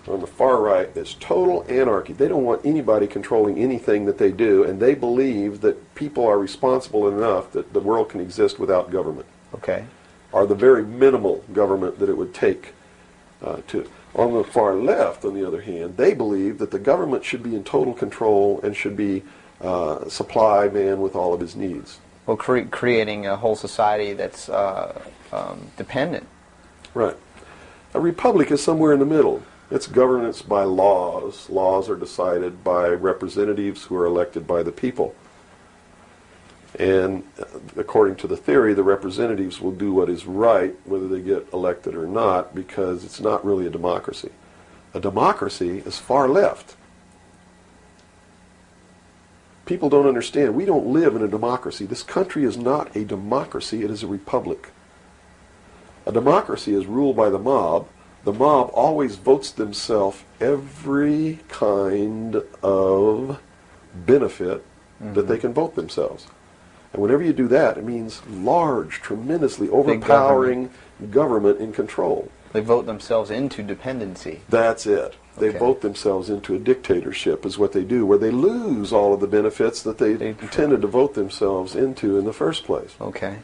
on the far right is total anarchy. They don't want anybody controlling anything that they do, and they believe that people are responsible enough that the world can exist without government. Okay. Or the very minimal government that it would take to. On the far left, on the other hand, they believe that the government should be in total control and should be supply man with all of his needs. Well, creating a whole society that's dependent. Right. A republic is somewhere in the middle. It's governance by laws. Laws are decided by representatives who are elected by the people. And according to the theory, the representatives will do what is right, whether they get elected or not, because it's not really a democracy. A democracy is far left. People don't understand. We don't live in a democracy. This country is not a democracy. It is a republic. A democracy is ruled by the mob. The mob always votes themselves every kind of benefit that they can vote themselves. And whenever you do that, it means large, tremendously overpowering government in control. They vote themselves into dependency. That's it. They Okay. vote themselves into a dictatorship is what they do, where they lose all of the benefits that they intended to vote themselves into in the first place. Okay.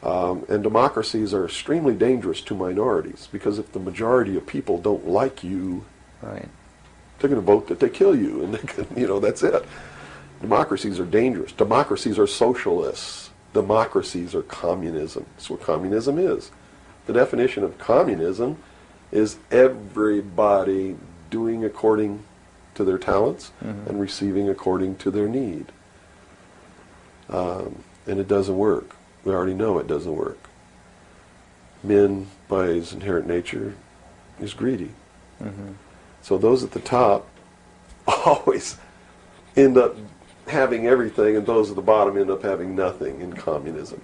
And democracies are extremely dangerous to minorities, because if the majority of people don't like you, Right. they're going to vote that they kill you, and they can, that's it. Democracies are dangerous. Democracies are socialists. Democracies are communism. That's what communism is. The definition of communism is everybody doing according to their talents and receiving according to their need. And it doesn't work. We already know it doesn't work. Men, by his inherent nature, is greedy. So those at the top always end up having everything, and those at the bottom end up having nothing in communism.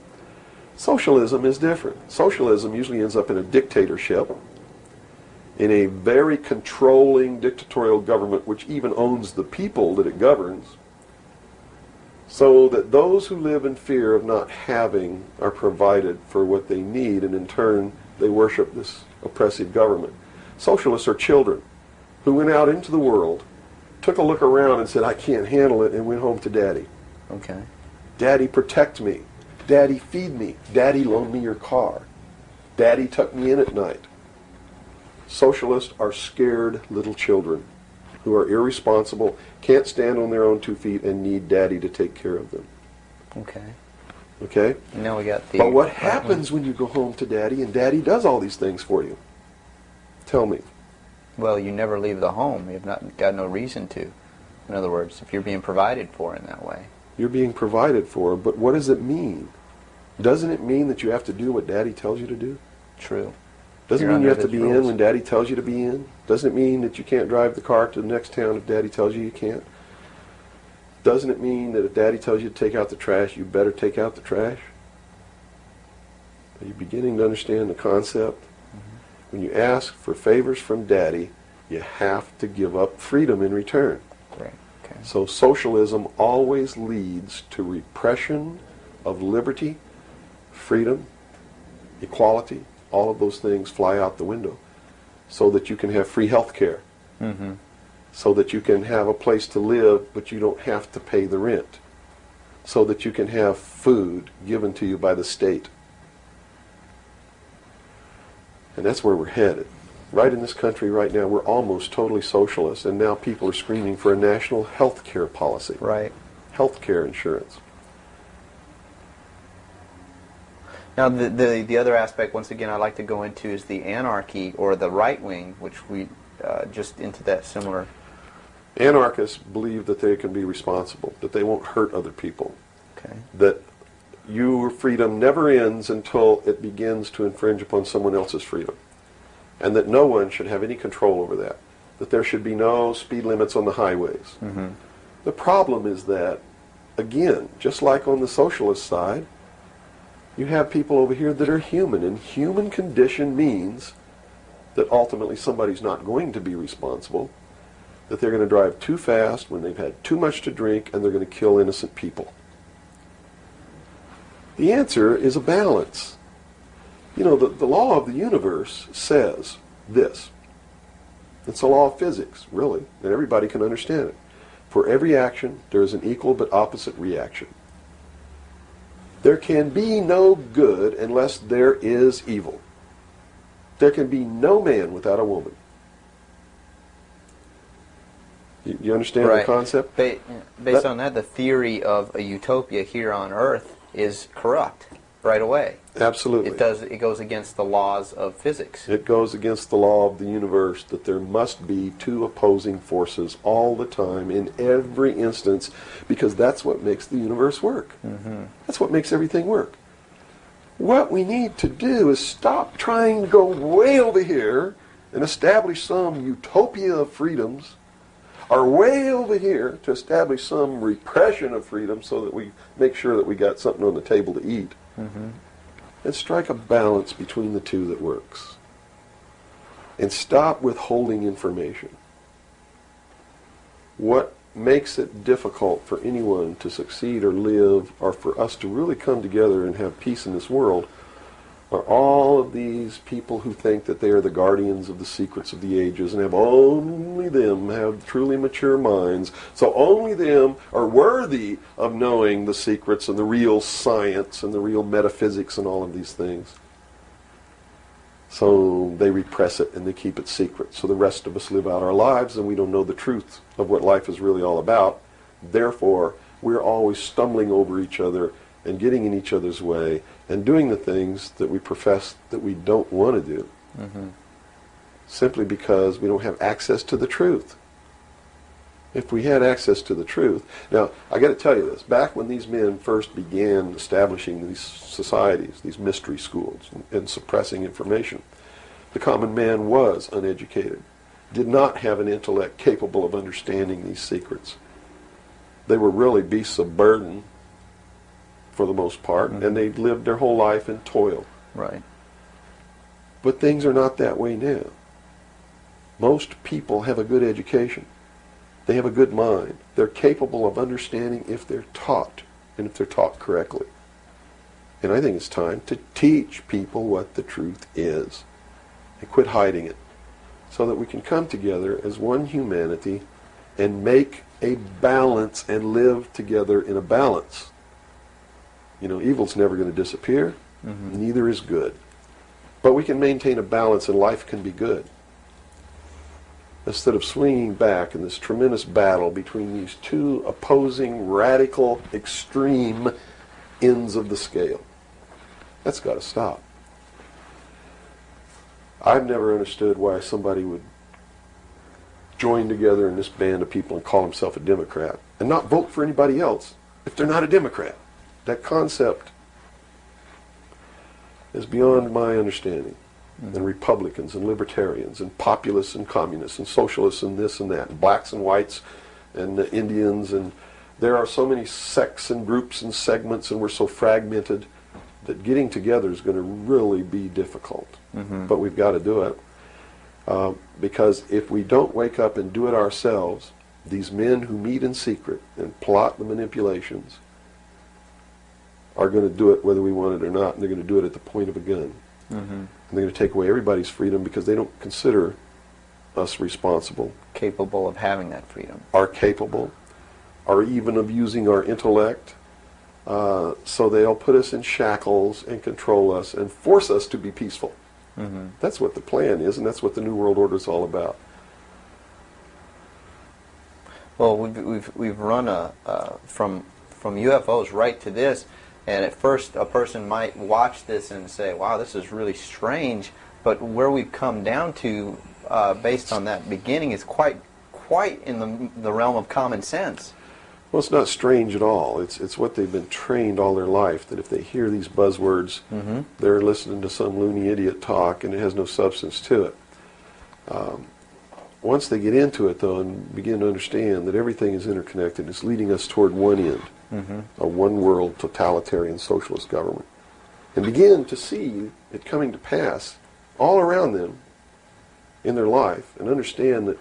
Socialism is different. Socialism usually ends up in a dictatorship, in a very controlling dictatorial government which even owns the people that it governs, so that those who live in fear of not having are provided for what they need, and in turn they worship this oppressive government. Socialists are children who went out into the world, took a look around and said, I can't handle it, and went home to Daddy. Okay. Daddy, protect me. Daddy, feed me. Daddy, loan me your car. Daddy, tuck me in at night. Socialists are scared little children who are irresponsible, can't stand on their own 2 feet, and need Daddy to take care of them. Okay. Okay? Now we got the... But what happens when you go home to Daddy and Daddy does all these things for you? Tell me. Well, you never leave the home. You've not got no reason to. In other words, if you're being provided for in that way. You're being provided for, but what does it mean? Doesn't it mean that you have to do what Daddy tells you to do? True. Doesn't You're mean you have under to be his in rules. when Daddy tells you to be in. Doesn't it mean that you can't drive the car to the next town if Daddy tells you you can't. Doesn't it mean that if Daddy tells you to take out the trash, you better take out the trash? Are you beginning to understand the concept? When you ask for favors from Daddy, you have to give up freedom in return. Right. Okay. So socialism always leads to repression of liberty, freedom, equality. All of those things fly out the window so that you can have free health care, so that you can have a place to live but you don't have to pay the rent, so that you can have food given to you by the state. And that's where we're headed. Right in this country right now, we're almost totally socialist, and now people are screaming for a national health care policy, Right. health care insurance. Now, the other aspect, once again, I'd like to go into is the anarchy or the right wing, which we just into that similar. Anarchists believe that they can be responsible, that they won't hurt other people, Okay. that your freedom never ends until it begins to infringe upon someone else's freedom, and that no one should have any control over that there should be no speed limits on the highways. The problem is that, again, just like on the socialist side, you have people over here that are human, and human condition means that ultimately somebody's not going to be responsible, that they're going to drive too fast when they've had too much to drink, and they're going to kill innocent people. The answer is a balance. You know, the law of the universe says this. It's a law of physics, really, and everybody can understand it. For every action, there is an equal but opposite reaction. There can be no good unless there is evil. There can be no man without a woman. You understand the concept? Based on that, the theory of a utopia here on Earth is corrupt right away. Absolutely. It goes against the laws of physics. It goes against the law of the universe that there must be two opposing forces all the time in every instance, because that's what makes the universe work. That's what makes everything work. What we need to do is stop trying to go way over here and establish some utopia of freedoms, or way over here to establish some repression of freedom so that we make sure that we got something on the table to eat. And strike a balance between the two that works. And stop withholding information. What makes it difficult for anyone to succeed or live, or for us to really come together and have peace in this world, are all of these people who think that they are the guardians of the secrets of the ages, and only them have truly mature minds, so only them are worthy of knowing the secrets and the real science and the real metaphysics and all of these things. So they repress it and they keep it secret, so the rest of us live out our lives and we don't know the truth of what life is really all about. Therefore, we're always stumbling over each other and getting in each other's way and doing the things that we profess that we don't want to do, simply because we don't have access to the truth. If we had access to the truth. Now, I got to tell you this. Back when these men first began establishing these societies, these mystery schools, and suppressing information, the common man was uneducated, did not have an intellect capable of understanding these secrets. They were really beasts of burden for the most part, and they lived their whole life in toil. Right. But things are not that way now. Most people have a good education. They have a good mind. They're capable of understanding if they're taught, and if they're taught correctly. And I think it's time to teach people what the truth is and quit hiding it, so that we can come together as one humanity and make a balance and live together in a balance. You know, evil's never going to disappear. Neither is good. But we can maintain a balance and life can be good. Instead of swinging back in this tremendous battle between these two opposing, radical, extreme ends of the scale. That's got to stop. I've never understood why somebody would join together in this band of people and call himself a Democrat and not vote for anybody else if they're not a Democrat. That concept is beyond my understanding. And Republicans and Libertarians and Populists and Communists and Socialists and this and that, and blacks and whites and Indians, and there are so many sects and groups and segments, and we're so fragmented that getting together is going to really be difficult. But we've got to do it. Because if we don't wake up and do it ourselves, these men who meet in secret and plot the manipulations are going to do it whether we want it or not, and they're going to do it at the point of a gun. And they're going to take away everybody's freedom because they don't consider us responsible, Capable of having that freedom. are capable, are even of using our intellect. So they'll put us in shackles and control us and force us to be peaceful. That's what the plan is, and that's what the New World Order is all about. Well, we've run from UFOs right to this, and at first a person might watch this and say, "Wow, this is really strange." But where we've come down to, based on that beginning, is quite in the realm of common sense. Well, it's not strange at all. It's what they've been trained all their life, that if they hear these buzzwords, they're listening to some loony idiot talk, and it has no substance to it. Once they get into it, though, and begin to understand that everything is interconnected, it's leading us toward one end, a one-world totalitarian socialist government, and begin to see it coming to pass all around them in their life, and understand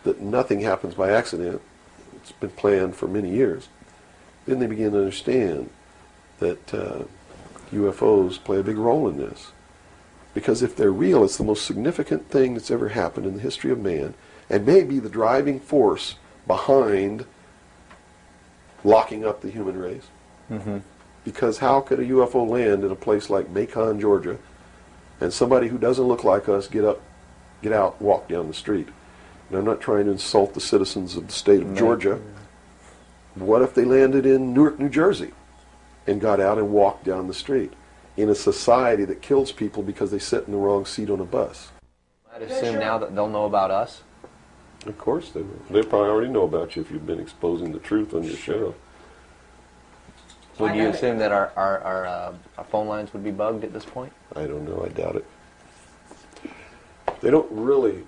that nothing happens by accident. It's been planned for many years. Then they begin to understand that UFOs play a big role in this. Because if they're real, it's the most significant thing that's ever happened in the history of man, and may be the driving force behind locking up the human race. Because how could a UFO land in a place like Macon, Georgia, and somebody who doesn't look like us get out, walk down the street? And I'm not trying to insult the citizens of the state of Georgia. What if they landed in Newark, New Jersey, and got out and walked down the street in a society that kills people because they sit in the wrong seat on a bus? I'd assume now that they'll know about us. Of course they will. They probably already know about you if you've been exposing the truth on your show. Would you assume that our phone lines would be bugged at this point? I don't know. I doubt it. They don't really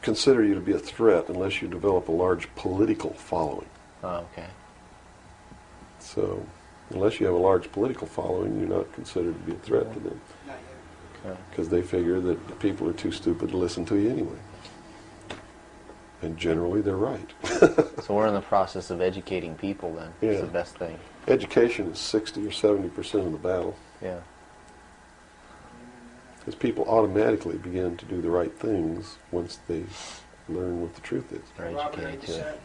consider you to be a threat unless you develop a large political following. Oh, okay. So, unless you have a large political following, you're not considered to be a threat to them. Not yet. Because they figure that the people are too stupid to listen to you anyway. And generally, they're right. So we're in the process of educating people then. Yeah. It's the best thing. Education is 60 or 70% of the battle. Yeah. Because people automatically begin to do the right things once they learn what the truth is. They're Robert, educated you to it. set?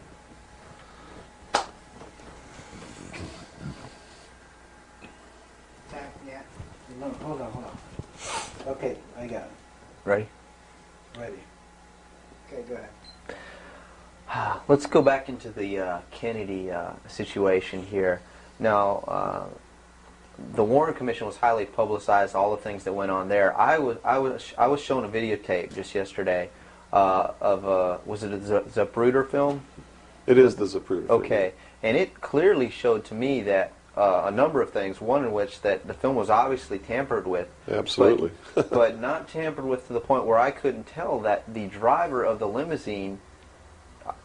Yeah. No, hold on. Okay, I got it. Ready? Ready. Okay, go ahead. Let's go back into the Kennedy situation here. Now, the Warren Commission was highly publicized. All the things that went on there. I was shown a videotape just yesterday was it a Zapruder film? It is the Zapruder film. Okay, and it clearly showed to me that a number of things. One in which that the film was obviously tampered with. Absolutely. but not tampered with to the point where I couldn't tell that the driver of the limousine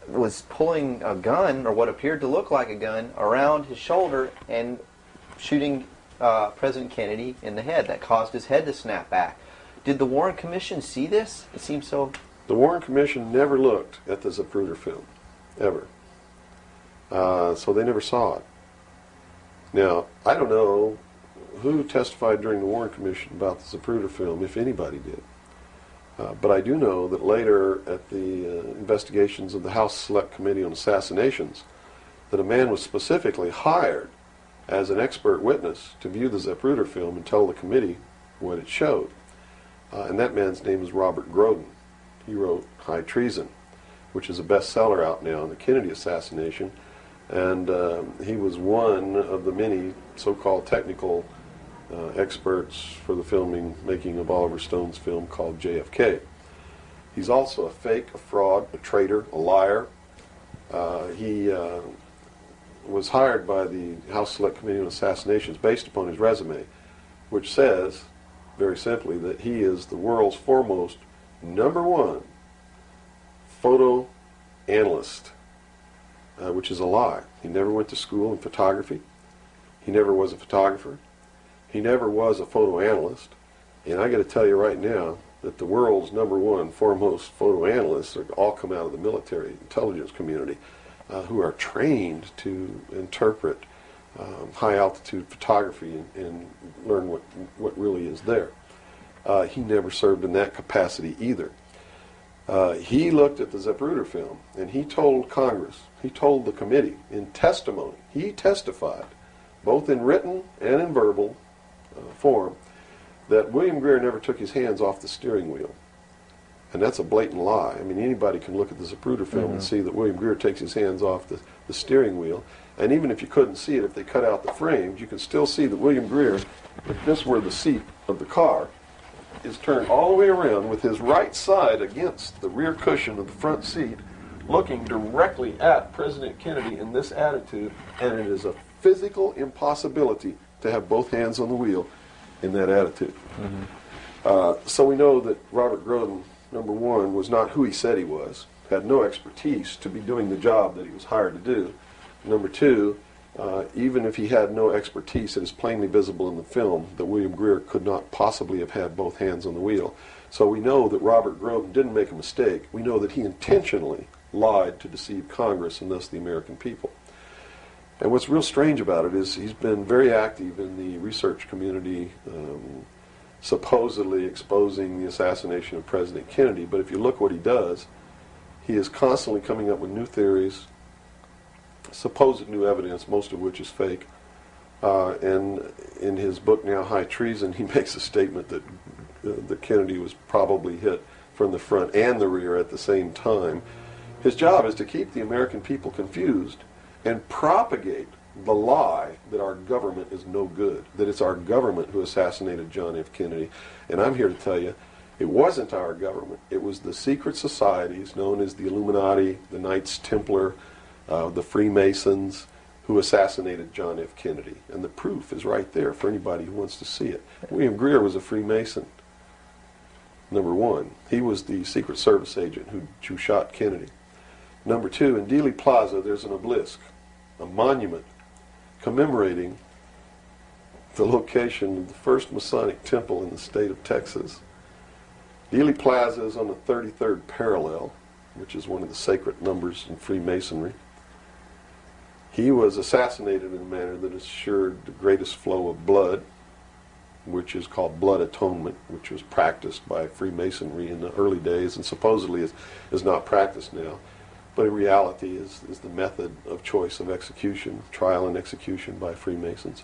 was pulling a gun, or what appeared to look like a gun, around his shoulder and shooting President Kennedy in the head. That caused his head to snap back. Did the Warren Commission see this? It seems so. The Warren Commission never looked at the Zapruder film, ever. So they never saw it. Now, I don't know who testified during the Warren Commission about the Zapruder film, if anybody did. But I do know that later at the investigations of the House Select Committee on Assassinations, that a man was specifically hired as an expert witness to view the Zapruder film and tell the committee what it showed. And that man's name is Robert Groden. He wrote High Treason, which is a bestseller out now on the Kennedy assassination. And he was one of the many so-called technical experts for the making of Oliver Stone's film called JFK. He's also a fake, a fraud, a traitor, a liar. He was hired by the House Select Committee on Assassinations based upon his resume, which says, very simply, that he is the world's foremost #1 photo analyst, which is a lie. He never went to school in photography. He never was a photographer. He never was a photo analyst. And I got to tell you right now that the world's #1 foremost photo analysts are all come out of the military intelligence community, who are trained to interpret high altitude photography and learn what really is there. He never served in that capacity either. He looked at the Zapruder film and he told Congress, he told the committee in testimony, he testified, both in written and in verbal form, that William Greer never took his hands off the steering wheel. And that's a blatant lie. I mean, anybody can look at the Zapruder film and see that William Greer takes his hands off the steering wheel. And even if you couldn't see it, if they cut out the frames, you can still see that William Greer, if this were the seat of the car, is turned all the way around with his right side against the rear cushion of the front seat, looking directly at President Kennedy in this attitude, and it is a physical impossibility to have both hands on the wheel in that attitude. So we know that Robert Groden, #1, was not who he said he was, had no expertise to be doing the job that he was hired to do. #2, even if he had no expertise, it is plainly visible in the film that William Greer could not possibly have had both hands on the wheel. So we know that Robert Groden didn't make a mistake. We know that he intentionally lied to deceive Congress and thus the American people. And what's real strange about it is he's been very active in the research community, supposedly exposing the assassination of President Kennedy. But if you look what he does, he is constantly coming up with new theories, supposed new evidence, most of which is fake. And in his book now, High Treason, he makes a statement that Kennedy was probably hit from the front and the rear at the same time. His job is to keep the American people confused and propagate the lie that our government is no good, that it's our government who assassinated John F. Kennedy. And I'm here to tell you, it wasn't our government. It was the secret societies known as the Illuminati, the Knights Templar, the Freemasons, who assassinated John F. Kennedy. And the proof is right there for anybody who wants to see it. William Greer was a Freemason, #1. He was the Secret Service agent who shot Kennedy. #2, in Dealey Plaza, there's an obelisk, a monument commemorating the location of the first Masonic temple in the state of Texas. Dealey Plaza is on the 33rd parallel, which is one of the sacred numbers in Freemasonry. He was assassinated in a manner that assured the greatest flow of blood, which is called blood atonement, which was practiced by Freemasonry in the early days and supposedly is not practiced now. But in reality is the method of choice of execution, trial and execution by Freemasons.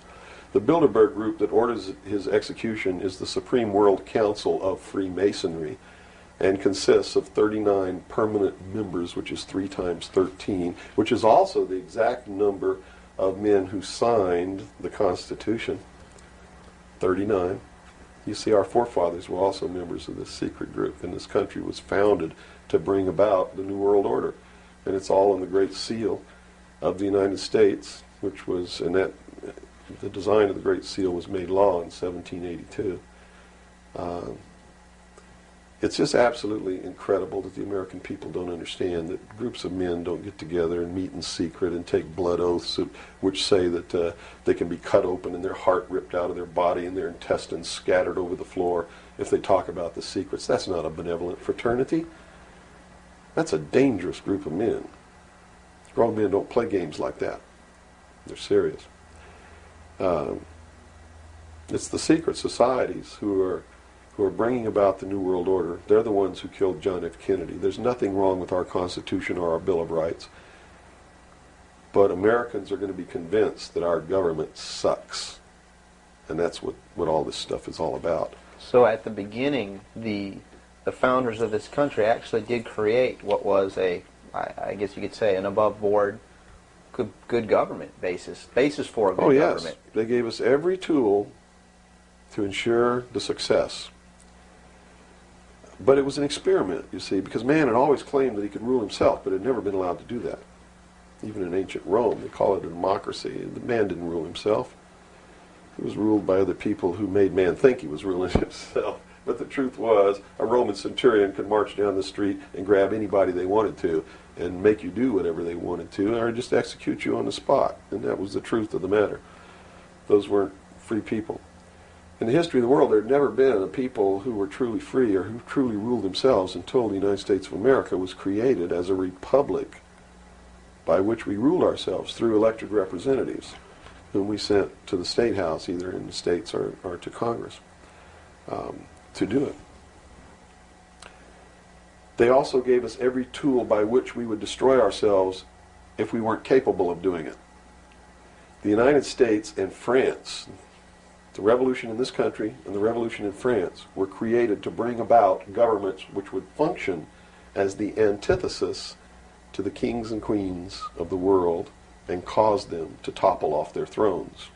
The Bilderberg group that orders his execution is the Supreme World Council of Freemasonry and consists of 39 permanent members, which is 3 times 13, which is also the exact number of men who signed the Constitution. 39. You see, our forefathers were also members of this secret group, and this country was founded to bring about the New World Order. And it's all in the Great Seal of the United States, which was, and that, the design of the Great Seal was made law in 1782. It's just absolutely incredible that the American people don't understand that groups of men don't get together and meet in secret and take blood oaths which say that they can be cut open and their heart ripped out of their body and their intestines scattered over the floor if they talk about the secrets. That's not a benevolent fraternity. That's a dangerous group of men. Grown men don't play games like that. They're serious. It's the secret societies who are bringing about the New World Order. They're the ones who killed John F. Kennedy. There's nothing wrong with our Constitution or our Bill of Rights. But Americans are going to be convinced that our government sucks. And that's what all this stuff is all about. So at the beginning, the founders of this country actually did create what was I guess you could say, an above-board, good government basis for a good government. They gave us every tool to ensure the success. But it was an experiment, you see, because man had always claimed that he could rule himself, but had never been allowed to do that. Even in ancient Rome, they call it a democracy. The man didn't rule himself. He was ruled by other people who made man think he was ruling himself. But the truth was, a Roman centurion could march down the street and grab anybody they wanted to and make you do whatever they wanted to, or just execute you on the spot. And that was the truth of the matter. Those weren't free people. In the history of the world, there had never been a people who were truly free or who truly ruled themselves until the United States of America was created as a republic by which we ruled ourselves through elected representatives whom we sent to the State House, either in the States or to Congress, to do it. They also gave us every tool by which we would destroy ourselves if we weren't capable of doing it. The United States and France, the revolution in this country and the revolution in France, were created to bring about governments which would function as the antithesis to the kings and queens of the world and cause them to topple off their thrones.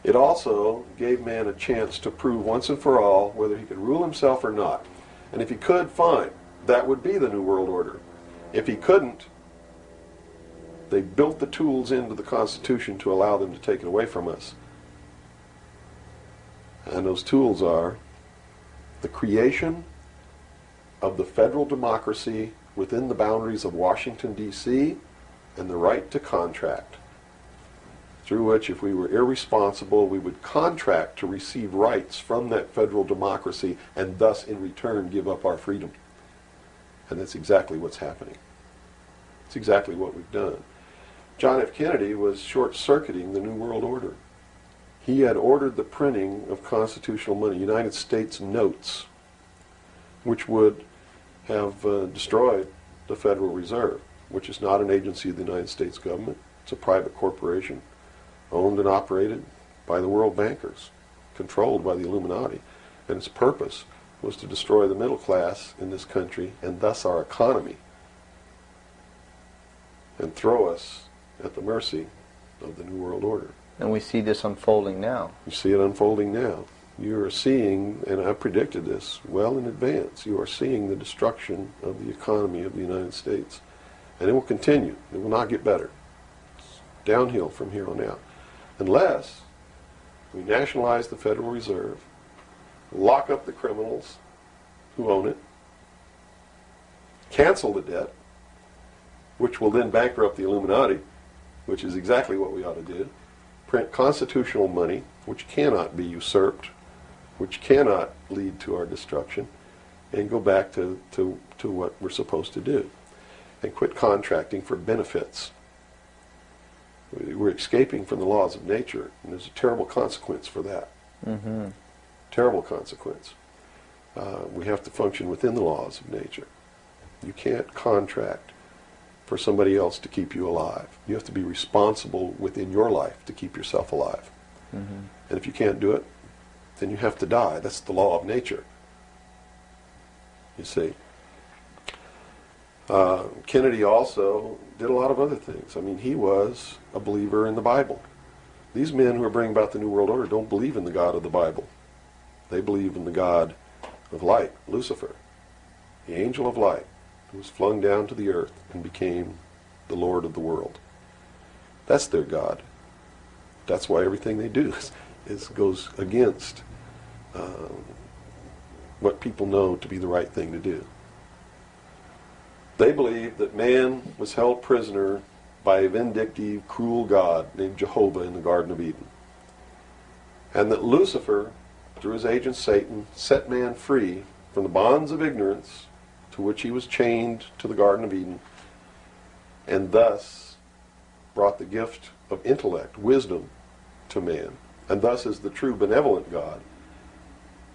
It also gave man a chance to prove once and for all whether he could rule himself or not. And if he could, fine. That would be the New World Order. If he couldn't, they built the tools into the Constitution to allow them to take it away from us. And those tools are the creation of the federal democracy within the boundaries of Washington, D.C., and the right to contract, through which, if we were irresponsible, we would contract to receive rights from that federal democracy and thus, in return, give up our freedom. And that's exactly what's happening. It's exactly what we've done. John F. Kennedy was short-circuiting the New World Order. He had ordered the printing of constitutional money, United States notes, which would have destroyed the Federal Reserve, which is not an agency of the United States government. It's a private corporation owned and operated by the world bankers, controlled by the Illuminati. And its purpose was to destroy the middle class in this country and thus our economy, and throw us at the mercy of the New World Order. And we see this unfolding now. You see it unfolding now. You are seeing, and I predicted this well in advance, you are seeing the destruction of the economy of the United States. And it will continue. It will not get better. It's downhill from here on out. Unless we nationalize the Federal Reserve, lock up the criminals who own it, cancel the debt, which will then bankrupt the Illuminati, which is exactly what we ought to do, print constitutional money, which cannot be usurped, which cannot lead to our destruction, and go back to what we're supposed to do, and quit contracting for benefits. We're escaping from the laws of nature, and there's a terrible consequence for that. Mm-hmm. Terrible consequence. We have to function within the laws of nature. You can't contract for somebody else to keep you alive. You have to be responsible within your life to keep yourself alive. Mm-hmm. And if you can't do it, then you have to die. That's the law of nature. You see. Kennedy also did a lot of other things. I mean, he was a believer in the Bible. These men who are bringing about the New World Order don't believe in the God of the Bible. They believe in the God of light, Lucifer. the angel of light, who was flung down to the earth and became the Lord of the world. That's their God. That's why everything they do goes against what people know to be the right thing to do. They believe that man was held prisoner by a vindictive, cruel God named Jehovah in the Garden of Eden. And that Lucifer, through his agent Satan, set man free from the bonds of ignorance to which he was chained to the Garden of Eden, and thus brought the gift of intellect, wisdom, to man, and thus is the true benevolent God.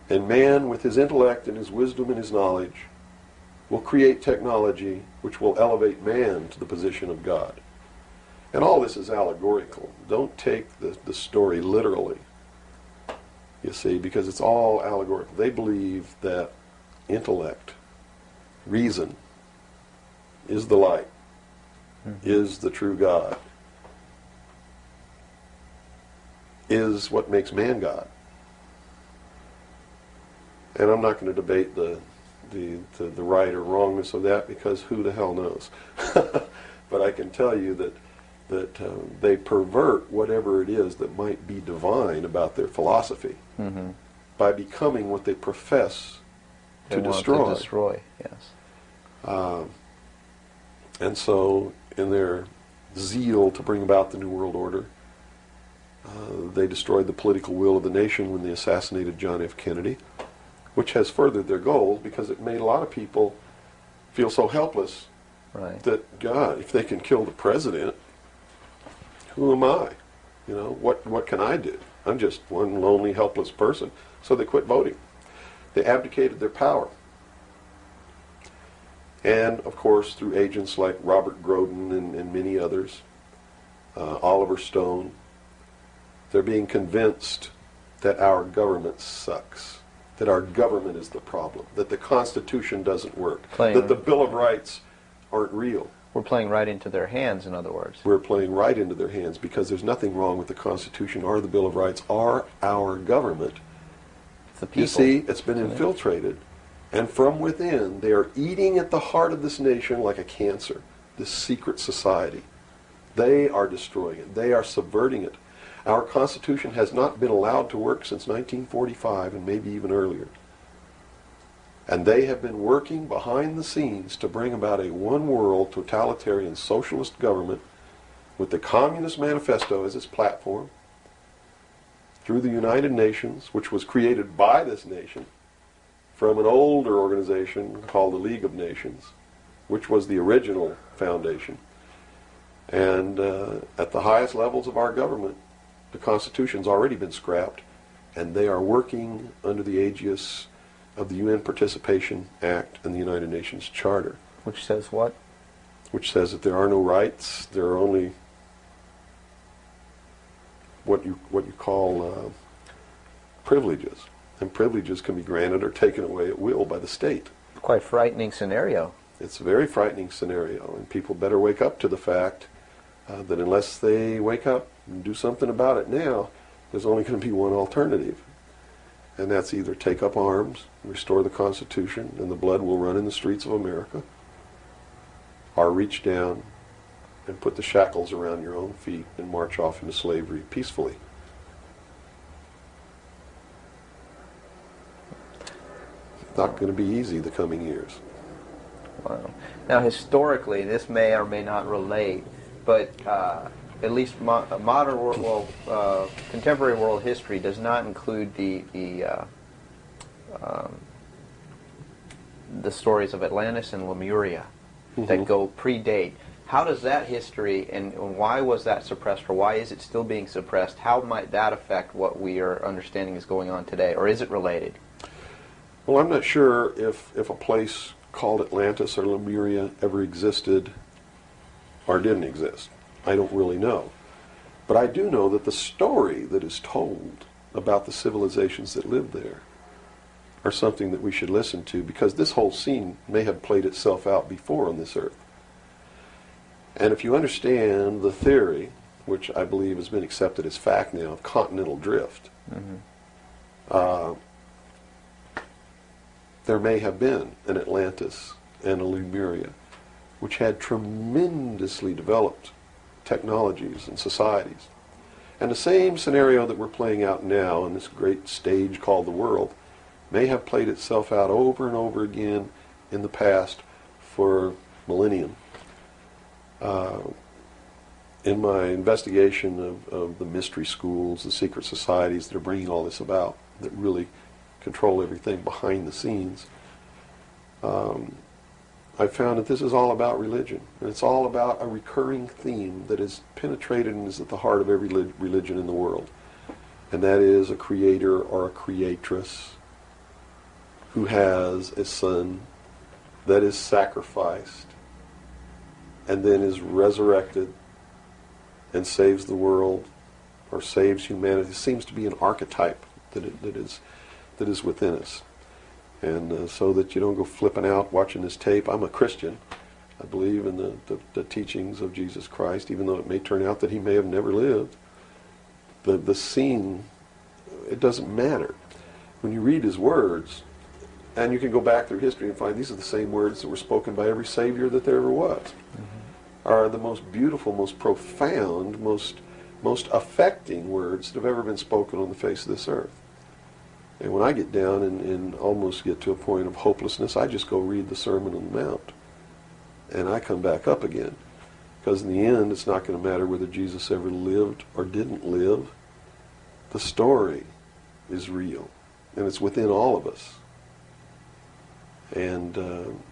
And man, with his intellect and his wisdom and his knowledge, will create technology which will elevate man to the position of God. And all this is allegorical. Don't take the story literally, you see, because it's all allegorical. They believe that intellect, reason, is the light, is the true God, is what makes man God. And I'm not going to debate the right or wrongness of that, because who the hell knows? But I can tell you that they pervert whatever it is that might be divine about their philosophy by becoming what they profess They to want destroy. To destroy, yes. And so, in their zeal to bring about the New World Order, they destroyed the political will of the nation when they assassinated John F. Kennedy, which has furthered their goals, because it made a lot of people feel so helpless Right. that, God, if they can kill the president, who am I? You know, what can I do? I'm just one lonely, helpless person. So they quit voting. They abdicated their power. And, of course, through agents like Robert Groden and many others, Oliver Stone, they're being convinced that our government sucks, that our government is the problem, that the Constitution doesn't work, that the Bill of Rights aren't real. We're playing right into their hands, in other words. We're playing right into their hands, because there's nothing wrong with the Constitution or the Bill of Rights or our government. It's the people. You see, it's been infiltrated, and from within, they are eating at the heart of this nation like a cancer, this secret society. They are destroying it. They are subverting it. Our Constitution has not been allowed to work since 1945, and maybe even earlier. And they have been working behind the scenes to bring about a one-world, totalitarian, socialist government with the Communist Manifesto as its platform, through the United Nations, which was created by this nation from an older organization called the League of Nations, which was the original foundation. And at the highest levels of our government, the Constitution's already been scrapped, and they are working under the aegis of the UN Participation Act and the United Nations Charter. Which says what? Which says that there are no rights, there are only what you call privileges. And privileges can be granted or taken away at will by the state. Quite frightening scenario. It's a very frightening scenario, and people better wake up to the fact that unless they wake up and do something about it now, there's only going to be one alternative. And that's either take up arms, restore the Constitution, and the blood will run in the streets of America, or reach down and put the shackles around your own feet and march off into slavery peacefully. Not going to be easy the coming years. Wow. Now, historically, this may or may not relate, but at least modern world, contemporary world history does not include the stories of Atlantis and Lemuria that go predate. How does that history, and why was that suppressed, or why is it still being suppressed? How might that affect what we are understanding is going on today, or is it related? Well, I'm not sure if a place called Atlantis or Lemuria ever existed or didn't exist. I don't really know. But I do know that the story that is told about the civilizations that lived there are something that we should listen to, because this whole scene may have played itself out before on this earth. And if you understand the theory, which I believe has been accepted as fact now, of continental drift, there may have been an Atlantis and a Lemuria, which had tremendously developed technologies and societies. And the same scenario that we're playing out now in this great stage called the world may have played itself out over and over again in the past for millennium. In my investigation of the mystery schools, the secret societies that are bringing all this about, that really control everything behind the scenes, I found that this is all about religion. And it's all about a recurring theme that is penetrated and is at the heart of every religion in the world. And that is a creator or a creatress who has a son that is sacrificed and then is resurrected and saves the world or saves humanity. It seems to be an archetype that is within us. And so that you don't go flipping out watching this tape. I'm a Christian. I believe in the teachings of Jesus Christ, even though it may turn out that he may have never lived. The scene, it doesn't matter. When you read his words, and you can go back through history and find these are the same words that were spoken by every Savior that there ever was, are the most beautiful, most profound, most affecting words that have ever been spoken on the face of this earth. And when I get down and almost get to a point of hopelessness, I just go read the Sermon on the Mount. And I come back up again. Because in the end, it's not going to matter whether Jesus ever lived or didn't live. The story is real. And it's within all of us. And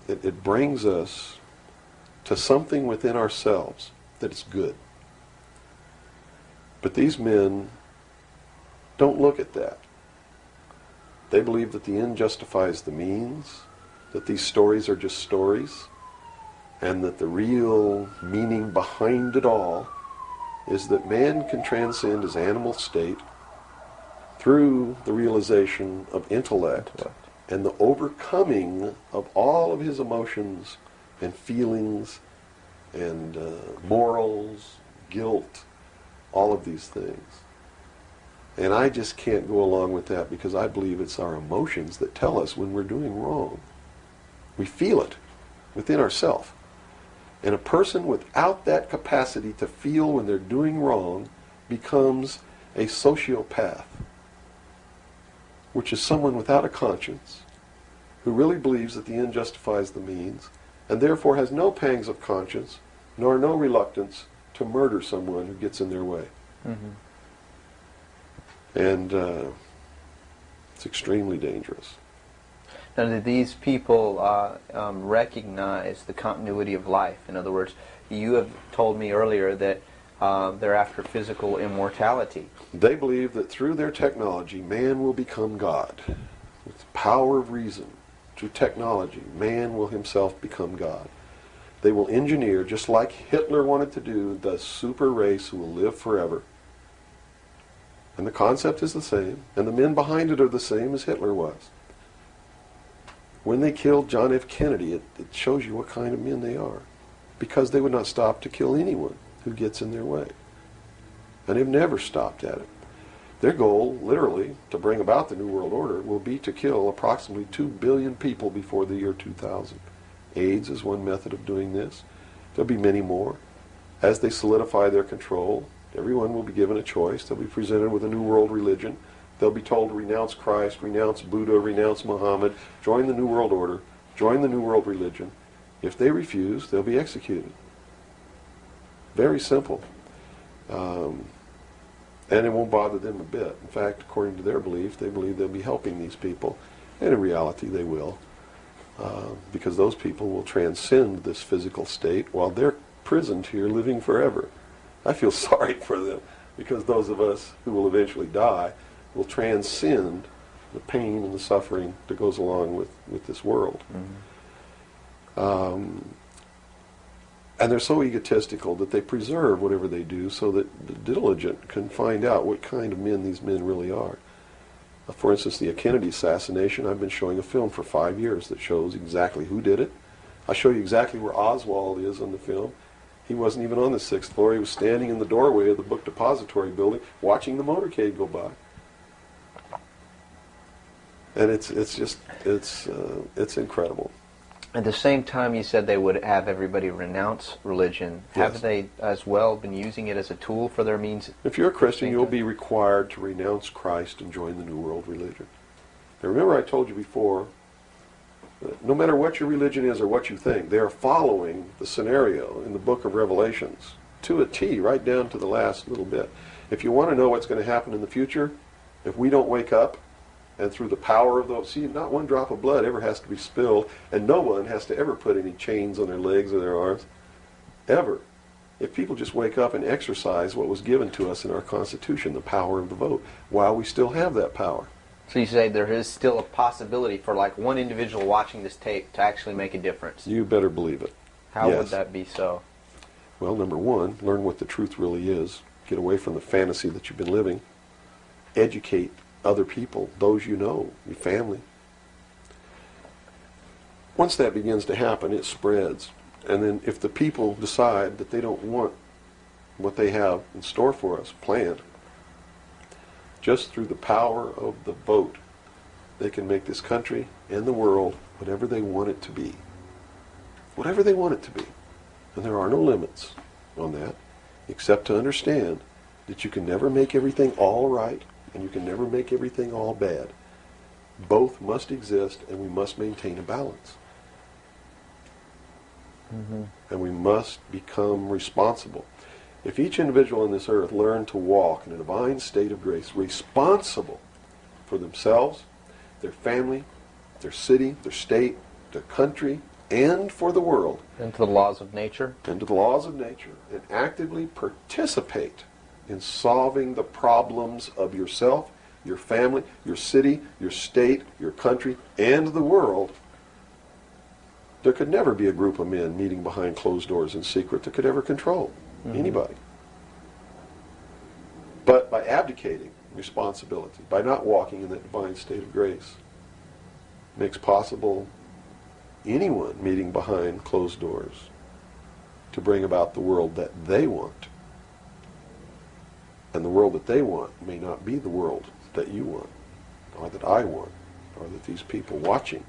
it brings us to something within ourselves that is good. But these men don't look at that. They believe that the end justifies the means, that these stories are just stories, and that the real meaning behind it all is that man can transcend his animal state through the realization of intellect and the overcoming of all of his emotions and feelings and morals, guilt, all of these things. And I just can't go along with that because I believe it's our emotions that tell us when we're doing wrong. We feel it within ourselves. And a person without that capacity to feel when they're doing wrong becomes a sociopath, which is someone without a conscience who really believes that the end justifies the means and therefore has no pangs of conscience nor no reluctance to murder someone who gets in their way. Mm-hmm. And it's extremely dangerous. Now, do these people recognize the continuity of life? In other words, you have told me earlier that they're after physical immortality. They believe that through their technology, man will become God. With the power of reason, through technology, man will himself become God. They will engineer, just like Hitler wanted to do, the super race who will live forever. And the concept is the same, and the men behind it are the same as Hitler was. When they killed John F. Kennedy, it shows you what kind of men they are. Because they would not stop to kill anyone who gets in their way. And they've never stopped at it. Their goal, literally, to bring about the New World Order, will be to kill approximately 2 billion people before the year 2000. AIDS is one method of doing this. There'll be many more. As they solidify their control, everyone will be given a choice. They'll be presented with a new world religion. They'll be told to renounce Christ, renounce Buddha, renounce Muhammad, join the New World Order, join the New World Religion. If they refuse, they'll be executed. Very simple. And it won't bother them a bit. In fact, according to their belief, they believe they'll be helping these people. And in reality, they will. Because those people will transcend this physical state while they're prisoned here living forever. I feel sorry for them because those of us who will eventually die will transcend the pain and the suffering that goes along with this world. Mm-hmm. And they're so egotistical that they preserve whatever they do so that the diligent can find out what kind of men these men really are. For instance, the Kennedy assassination, I've been showing a film for 5 years that shows exactly who did it. I show you exactly where Oswald is on the film. He wasn't even on the 6th floor. He was standing in the doorway of the book depository building watching the motorcade go by. And it's just it's incredible. At the same time, you said they would have everybody renounce religion. Yes. Have they as well been using it as a tool for their means? If you're a Christian, Same you'll time. be required to renounce Christ and join the New World religion. Now remember I told you before, that no matter what your religion is or what you think, they are following the scenario in the book of Revelations to a T, right down to the last little bit. If you want to know what's going to happen in the future, if we don't wake up, and through the power of those, see, not one drop of blood ever has to be spilled, and no one has to ever put any chains on their legs or their arms, ever. If people just wake up and exercise what was given to us in our Constitution, the power of the vote, while we still have that power. So you say there is still a possibility for like one individual watching this tape to actually make a difference. You better believe it. How Yes. would that be so? Well, number one, learn what the truth really is. Get away from the fantasy that you've been living. Educate other people, those you know, your family. Once that begins to happen, it spreads. And then if the people decide that they don't want what they have in store for us planned, just through the power of the vote, they can make this country and the world whatever they want it to be. Whatever they want it to be. And there are no limits on that, except to understand that you can never make everything all right, and you can never make everything all bad. Both must exist, and we must maintain a balance. And we must become responsible. If each individual on this earth learned to walk in a divine state of grace, responsible for themselves, their family, their city, their state, their country, and for the world, Into the laws of nature? and to the laws of nature, and actively participate in solving the problems of yourself, your family, your city, your state, your country, and the world, there could never be a group of men meeting behind closed doors in secret that could ever control anybody. But by abdicating responsibility, by not walking in that divine state of grace, makes possible anyone meeting behind closed doors to bring about the world that they want. And the world that they want may not be the world that you want, or that I want, or that these people watching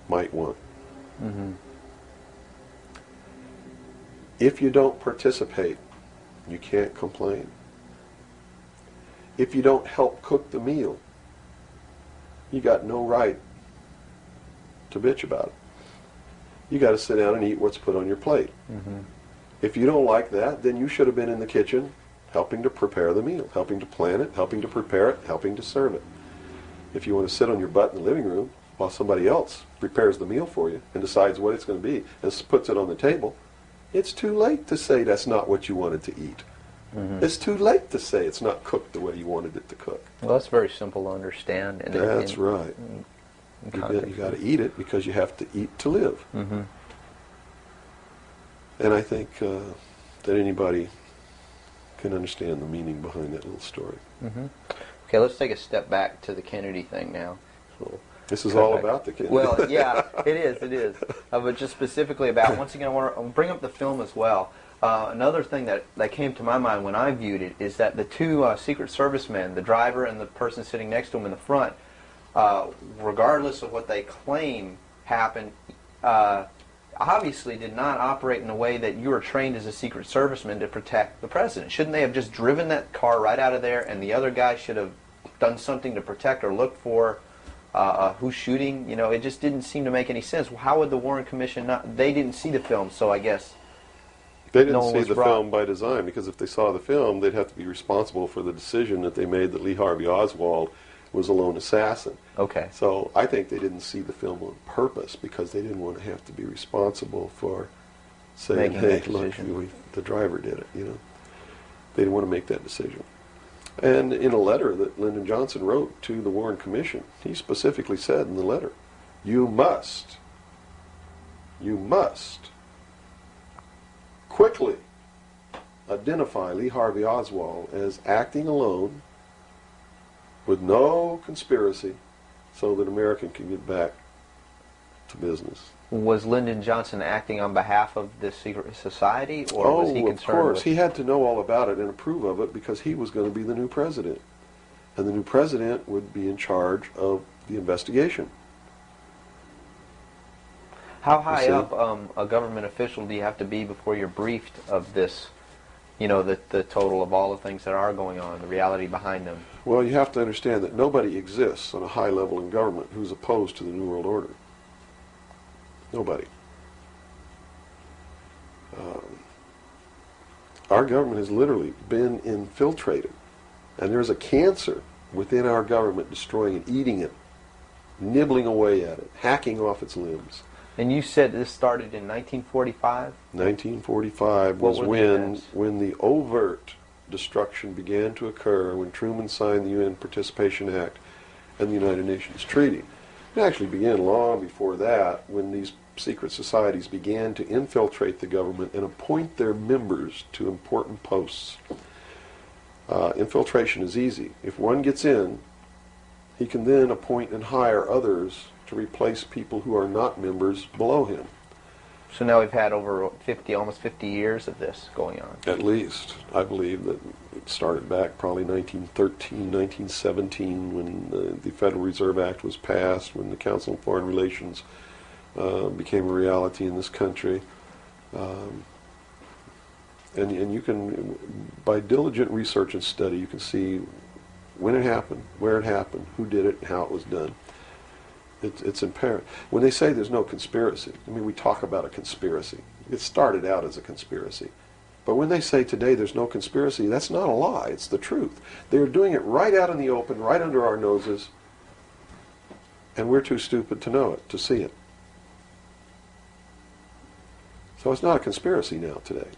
might want. If you don't participate, you can't complain. If you don't help cook the meal, you got no right to bitch about it. You got to sit down and eat what's put on your plate. If you don't like that, then you should have been in the kitchen helping to prepare the meal, helping to plan it, helping to prepare it, helping to serve it. If you want to sit on your butt in the living room while somebody else prepares the meal for you and decides what it's going to be and puts it on the table, it's too late to say that's not what you wanted to eat. It's too late to say it's not cooked the way you wanted it to cook. Well, that's very simple to understand. And That's right. You got to eat it because you have to eat to live. And I think that anybody can understand the meaning behind that little story. Okay, let's take a step back to the Kennedy thing now. So This is cut all back. about the kid. Well, yeah, it is. But just specifically about, once again, I want to bring up the film as well. Another thing that came to my mind when I viewed it is that the two Secret Service men, the driver and the person sitting next to him in the front, regardless of what they claim happened, obviously did not operate in a way that you were trained as a Secret Serviceman to protect the president. Shouldn't they have just driven that car right out of there, and the other guy should have done something to protect or look for who's shooting? You know, it just didn't seem to make any sense. How would the Warren Commission not? They didn't see the film, so I guess They didn't no one see was the brought. film by design, because if they saw the film, they'd have to be responsible for the decision that they made that Lee Harvey Oswald was a lone assassin. Okay. So I think they didn't see the film on purpose because they didn't want to have to be responsible for saying, Making hey, that look, decision. the driver did it, you know. They didn't want to make that decision. And in a letter that Lyndon Johnson wrote to the Warren Commission, he specifically said in the letter, you must quickly identify Lee Harvey Oswald as acting alone with no conspiracy so that America can get back to business. Was Lyndon Johnson acting on behalf of the secret society, or was he Of concerned course. with? He had to know all about it and approve of it because he was going to be the new president. and the new president would be in charge of the investigation. How high see. up a government official do you have to be before you're briefed of this, you know, the total of all the things that are going on, the reality behind them? Well, you have to understand that nobody exists on a high level in government who's opposed to the New World Order. Nobody. Our government has literally been infiltrated, and there's a cancer within our government destroying it, eating it, nibbling away at it, hacking off its limbs. And you said this started in 1945? 1945 What was were the when events? the overt destruction began to occur, when Truman signed the UN Participation Act and the United Nations Treaty. It actually began long before that, when these secret societies began to infiltrate the government and appoint their members to important posts. Infiltration is easy. If one gets in, he can then appoint and hire others to replace people who are not members below him. So now we've had over 50, almost 50 years of this going on. At least. I believe that it started back probably 1913, 1917, when the Federal Reserve Act was passed, when the Council on Foreign Relations became a reality in this country. And you can, by diligent research and study, you can see when it happened, where it happened, who did it, and how it was done. It's apparent. When they say there's no conspiracy, I mean, we talk about a conspiracy. It started out as a conspiracy. But when they say today there's no conspiracy, that's not a lie. It's the truth. They're doing it right out in the open, right under our noses, and we're too stupid to know it, to see it. So it's not a conspiracy now today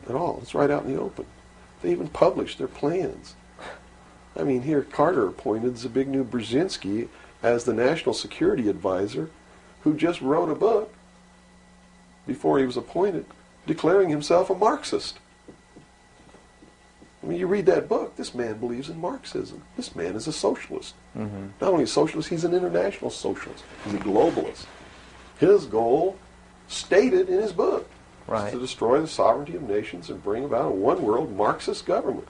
at all. It's right out in the open. They even published their plans. I mean, here Carter appointed Zbigniew Brzezinski as the National Security Advisor, who just wrote a book before he was appointed declaring himself a Marxist. I mean, you read that book, this man believes in Marxism. This man is a socialist. Not only a socialist, he's an international socialist. He's a globalist. His goal, stated in his book, is to destroy the sovereignty of nations and bring about a one-world Marxist government.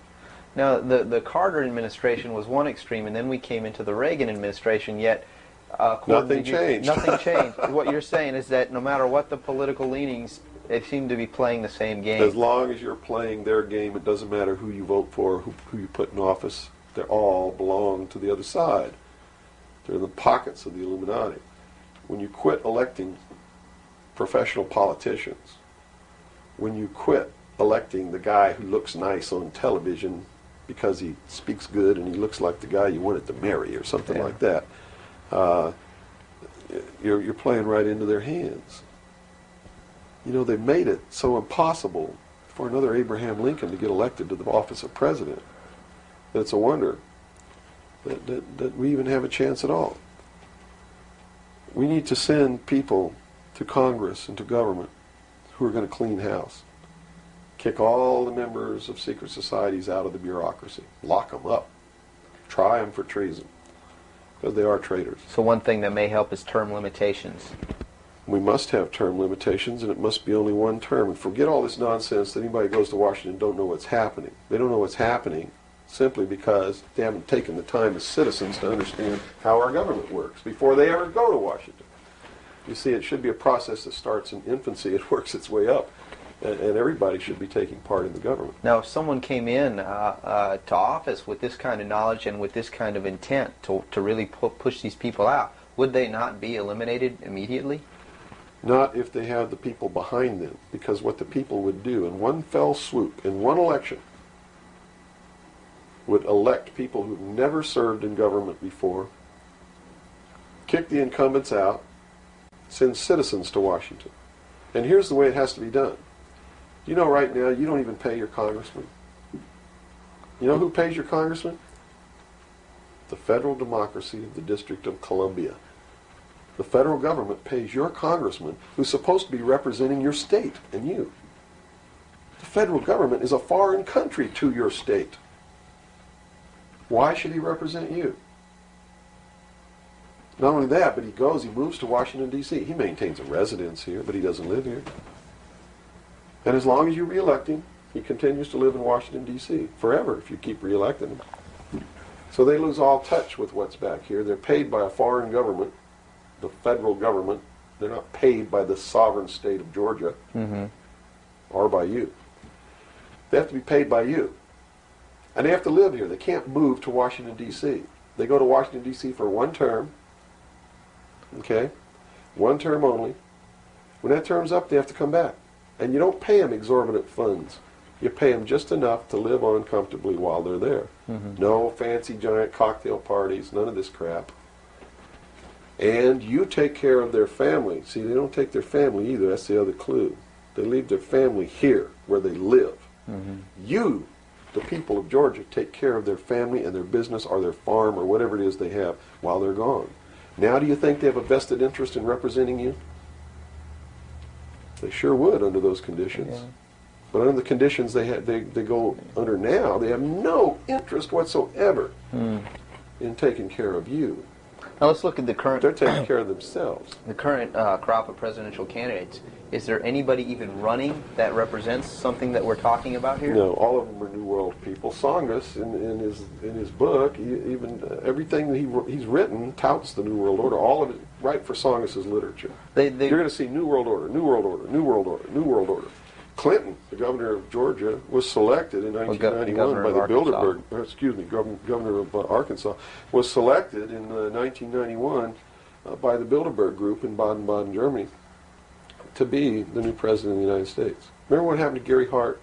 Now, the Carter administration was one extreme, and then we came into the Reagan administration, yet Nothing changed. Nothing changed. What you're saying is that no matter what the political leanings, they seem to be playing the same game. As long as you're playing their game, it doesn't matter who you vote for, who you put in office. They all belong to the other side. They're in the pockets of the Illuminati. When you quit electing professional politicians, when you quit electing the guy who looks nice on television because he speaks good and he looks like the guy you wanted to marry or something like that, you're playing right into their hands. You know, they made it so impossible for another Abraham Lincoln to get elected to the office of president that it's a wonder that we even have a chance at all. We need to send people to Congress and to government who are going to clean house. Kick all the members of secret societies out of the bureaucracy. Lock them up. Try them for treason. Because they are traitors. So one thing that may help is term limitations. We must have term limitations, and it must be only one term. And forget all this nonsense that anybody goes to Washington and don't know what's happening. They don't know what's happening simply because they haven't taken the time as citizens to understand how our government works before they ever go to Washington. You see, it should be a process that starts in infancy. It works its way up. And everybody should be taking part in the government. Now, if someone came in to office with this kind of knowledge and with this kind of intent to really push these people out, would they not be eliminated immediately? Not if they have the people behind them, because what the people would do in one fell swoop, in one election, would elect people who've never served in government before, kick the incumbents out, send citizens to Washington. And here's the way it has to be done. You know, right now, you don't even pay your congressman. You know who pays your congressman? The federal democracy of the District of Columbia. The federal government pays your congressman, who's supposed to be representing your state and you. The federal government is a foreign country to your state. Why should he represent you? Not only that, but he moves to Washington, D.C. He maintains a residence here, but he doesn't live here. And as long as you reelect him, he continues to live in Washington, D.C. forever if you keep reelecting him. So they lose all touch with what's back here. They're paid by a foreign government, the federal government. They're not paid by the sovereign state of Georgia or by you. They have to be paid by you. And they have to live here. They can't move to Washington, D.C. They go to Washington, D.C. for one term. Okay? One term only. When that term's up, they have to come back. And you don't pay them exorbitant funds. You pay them just enough to live on comfortably while they're there. No fancy giant cocktail parties, none of this crap. And you take care of their family. See, they don't take their family either. That's the other clue. They leave their family here, where they live. You, the people of Georgia, take care of their family and their business or their farm or whatever it is they have while they're gone. Now do you think they have a vested interest in representing you? They sure would under those conditions. Yeah. But under the conditions they go under now, they have no interest whatsoever in taking care of you. Now let's look at the current. They're taking care of themselves. The current crop of presidential candidates. Is there anybody even running that represents something that we're talking about here? No, all of them are New World people. Tsongas, in his book, everything that he's written touts the New World Order. All of it, right for Tsongas' literature. You're going to see New World Order, New World Order, New World Order, New World Order. Clinton, the governor of Georgia, was selected in 1991 by the Bilderberg. Governor of Arkansas was selected in 1991 by the Bilderberg Group in Baden-Baden, Germany, to be the new president of the United States. Remember what happened to Gary Hart?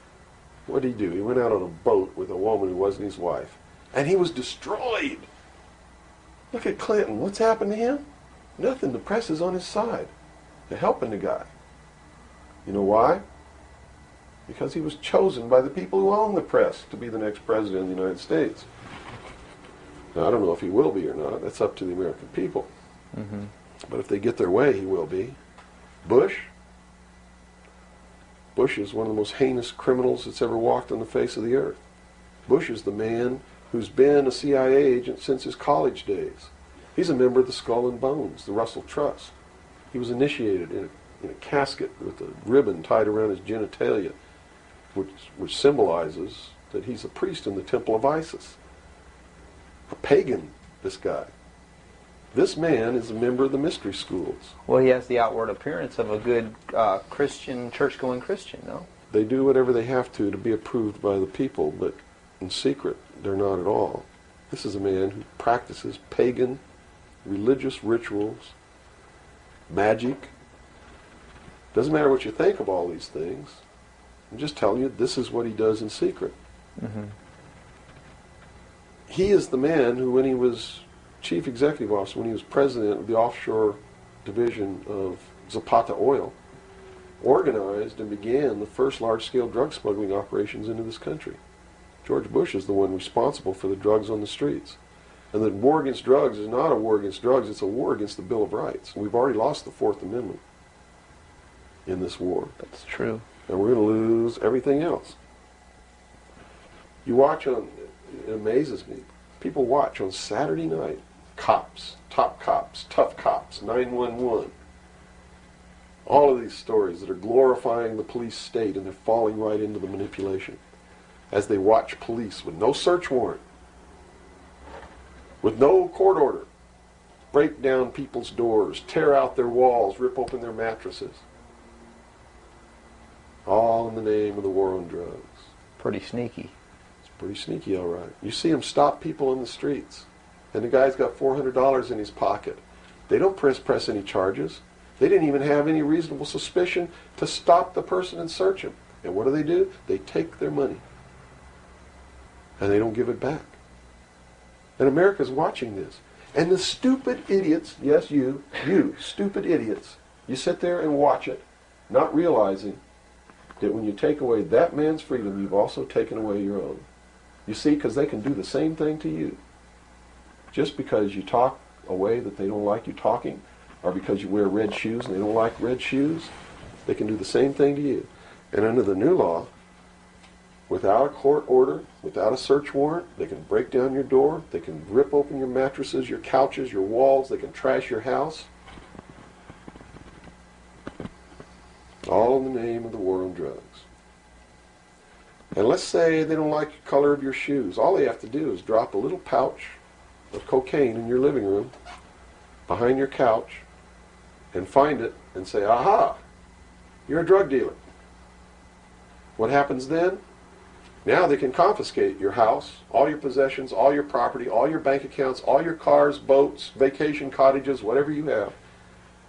What did he do? He went out on a boat with a woman who wasn't his wife, and he was destroyed. Look at Clinton. What's happened to him? Nothing. The press is on his side. They're helping the guy. You know why? Because he was chosen by the people who own the press to be the next president of the United States. Now, I don't know if he will be or not. That's up to the American people. But if they get their way, he will be. Bush is one of the most heinous criminals that's ever walked on the face of the earth. Bush is the man who's been a CIA agent since his college days. He's a member of the Skull and Bones, the Russell Trust. He was initiated in a casket with a ribbon tied around his genitalia, which symbolizes that he's a priest in the temple of Isis. A pagan, this guy. This man is a member of the mystery schools. Well, he has the outward appearance of a good Christian, church-going Christian, no? They do whatever they have to be approved by the people, but in secret, they're not at all. This is a man who practices pagan religious rituals, magic. Doesn't matter what you think of all these things. I'm just telling you, this is what he does in secret. He is the man who, when he was chief executive officer, when he was president of the offshore division of Zapata Oil, organized and began the first large-scale drug smuggling operations into this country. George Bush is the one responsible for the drugs on the streets. And the war against drugs is not a war against drugs, it's a war against the Bill of Rights. We've already lost the Fourth Amendment in this war. That's true. And we're going to lose everything else. You watch on, it amazes me, people watch on Saturday night, cops, top cops, tough cops, 911. All of these stories that are glorifying the police state, and they're falling right into the manipulation as they watch police with no search warrant, with no court order, break down people's doors, tear out their walls, rip open their mattresses. All in the name of the war on drugs. Pretty sneaky. It's pretty sneaky, all right. You see them stop people in the streets, and the guy's got $400 in his pocket. They don't press any charges. They didn't even have any reasonable suspicion to stop the person and search him. And what do? They take their money, and they don't give it back. And America's watching this. And the stupid idiots, yes, you stupid idiots, you sit there and watch it, not realizing that when you take away that man's freedom, you've also taken away your own. You see, because they can do the same thing to you. Just because you talk a way that they don't like you talking, or because you wear red shoes and they don't like red shoes, they can do the same thing to you. And under the new law, without a court order, without a search warrant, they can break down your door, they can rip open your mattresses, your couches, your walls, they can trash your house. All in the name of the war on drugs. And let's say they don't like the color of your shoes. All they have to do is drop a little pouch of cocaine in your living room, behind your couch, and find it and say, aha, you're a drug dealer. What happens then? Now they can confiscate your house, all your possessions, all your property, all your bank accounts, all your cars, boats, vacation cottages, whatever you have,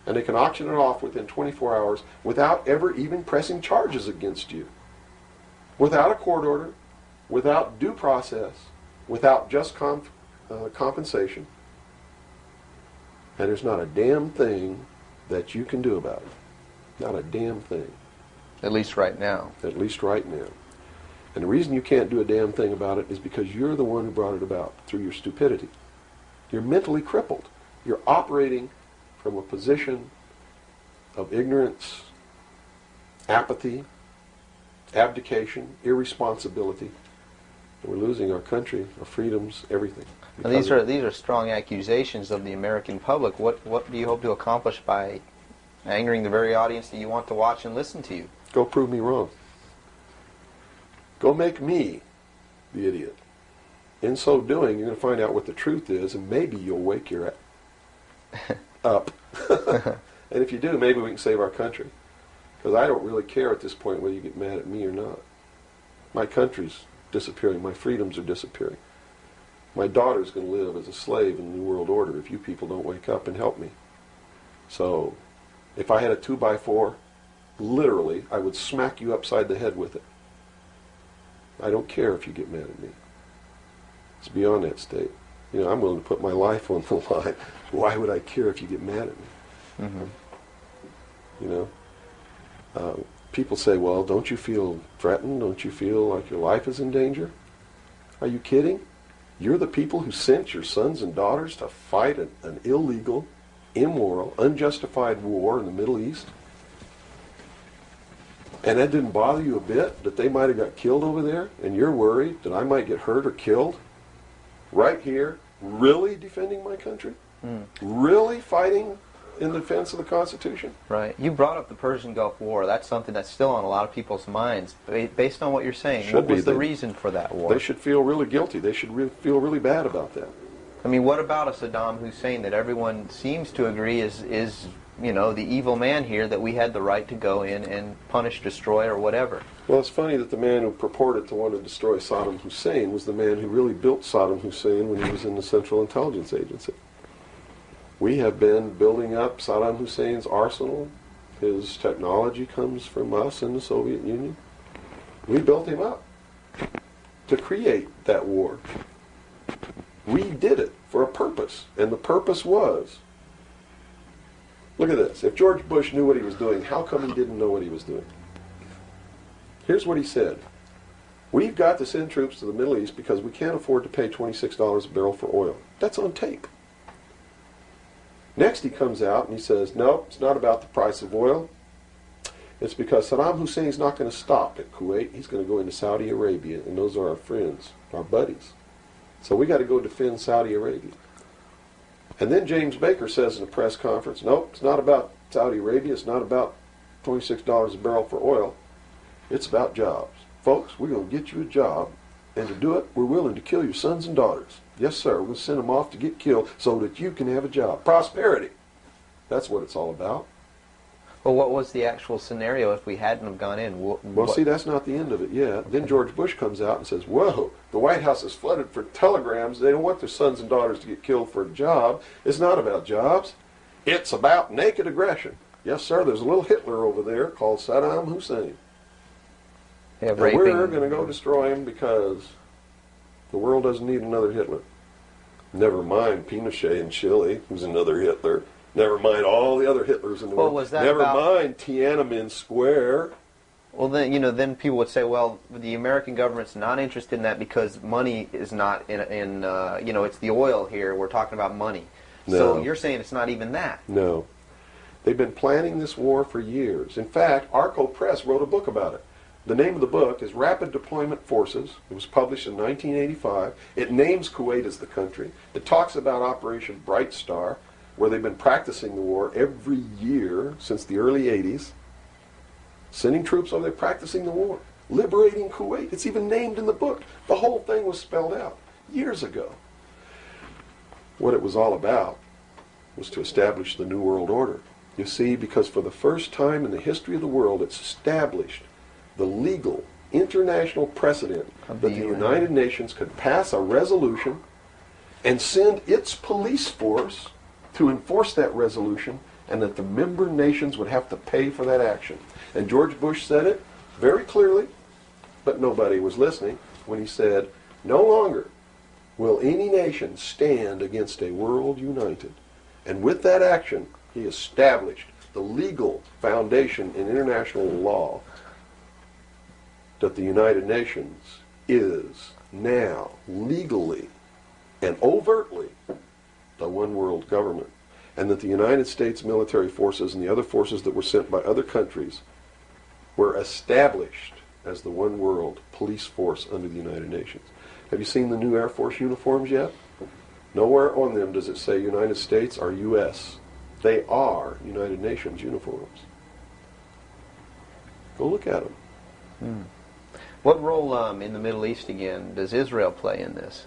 and they can auction it off within 24 hours without ever even pressing charges against you. Without a court order, without due process, without just compensation. And there's not a damn thing that you can do about it. Not a damn thing. At least right now. At least right now. And the reason you can't do a damn thing about it is because you're the one who brought it about through your stupidity. You're mentally crippled. You're operating from a position of ignorance, apathy, abdication, irresponsibility. And we're losing our country, our freedoms, everything. Now, these are strong accusations of the American public. What do you hope to accomplish by angering the very audience that you want to watch and listen to you? Go prove me wrong. Go make me the idiot. In so doing, you're going to find out what the truth is, and maybe you'll wake your up. And if you do, maybe we can save our country. Because I don't really care at this point whether you get mad at me or not. My country's disappearing. My freedoms are disappearing. My daughter's going to live as a slave in the New World Order if you people don't wake up and help me. So, if I had a 2x4, literally, I would smack you upside the head with it. I don't care if you get mad at me. It's beyond that state. You know, I'm willing to put my life on the line. Why would I care if you get mad at me? Mm-hmm. You know? People say, well, don't you feel threatened? Don't you feel like your life is in danger? Are you kidding? You're the people who sent your sons and daughters to fight an illegal, immoral, unjustified war in the Middle East? And that didn't bother you a bit, that they might have got killed over there, and you're worried that I might get hurt or killed? Right here, really defending my country? Really fighting in defense of the Constitution? Right. You brought up the Persian Gulf War. That's something that's still on a lot of people's minds. Based on what you're saying, what was the reason for that war? They should feel really guilty. They should feel really bad about that. I mean, what about a Saddam Hussein that everyone seems to agree is you know, the evil man here, that we had the right to go in and punish, destroy, or whatever? Well, it's funny that the man who purported to want to destroy Saddam Hussein was the man who really built Saddam Hussein when he was in the Central Intelligence Agency. We have been building up Saddam Hussein's arsenal. His technology comes from us in the Soviet Union. We built him up to create that war. We did it for a purpose, and the purpose was, look at this. If George Bush knew what he was doing, how come he didn't know what he was doing? Here's what he said. We've got to send troops to the Middle East because we can't afford to pay $26 a barrel for oil. That's on tape. Next he comes out and he says, no, it's not about the price of oil. It's because Saddam Hussein's not going to stop at Kuwait. He's going to go into Saudi Arabia, and those are our friends, our buddies. So we got to go defend Saudi Arabia. And then James Baker says in a press conference, nope, it's not about Saudi Arabia. It's not about $26 a barrel for oil. It's about jobs. Folks, we're going to get you a job, and to do it, we're willing to kill your sons and daughters. Yes, sir, we'll send them off to get killed so that you can have a job. Prosperity. That's what it's all about. Well, what was the actual scenario if we hadn't have gone in? Well, see, that's not the end of it yet. Then George Bush comes out and says, whoa, the White House is flooded for telegrams. They don't want their sons and daughters to get killed for a job. It's not about jobs. It's about naked aggression. Yes, sir, there's a little Hitler over there called Saddam Hussein. Yeah, and we're going to go destroy him because the world doesn't need another Hitler. Never mind Pinochet in Chile, who's another Hitler. Never mind all the other Hitlers in the world. Was that Never mind Tiananmen Square. Well, then, you know, then people would say, well, the American government's not interested in that because money is not in you know, it's the oil here. We're talking about money. No. So you're saying it's not even that. No. They've been planning this war for years. In fact, Arco Press wrote a book about it. The name of the book is Rapid Deployment Forces. It was published in 1985. It names Kuwait as the country. It talks about Operation Bright Star, where they've been practicing the war every year since the early 80s. Sending troops over there, practicing the war. Liberating Kuwait. It's even named in the book. The whole thing was spelled out years ago. what it was all about was to establish the New World Order. You see, because for the first time in the history of the world, it's established the legal international precedent that the United Nations could pass a resolution and send its police force to enforce that resolution, and that the member nations would have to pay for that action. And George Bush said it very clearly, but nobody was listening, when he said, no longer will any nation stand against a world united. And with that action, he established the legal foundation in international law that the United Nations is now legally and overtly the one world government, and that the United States military forces and the other forces that were sent by other countries were established as the one world police force under the United Nations. Have you seen the new Air Force uniforms yet? Nowhere on them does it say United States or U.S. They are United Nations uniforms. Go look at them. What role in the Middle East, again, does Israel play in this?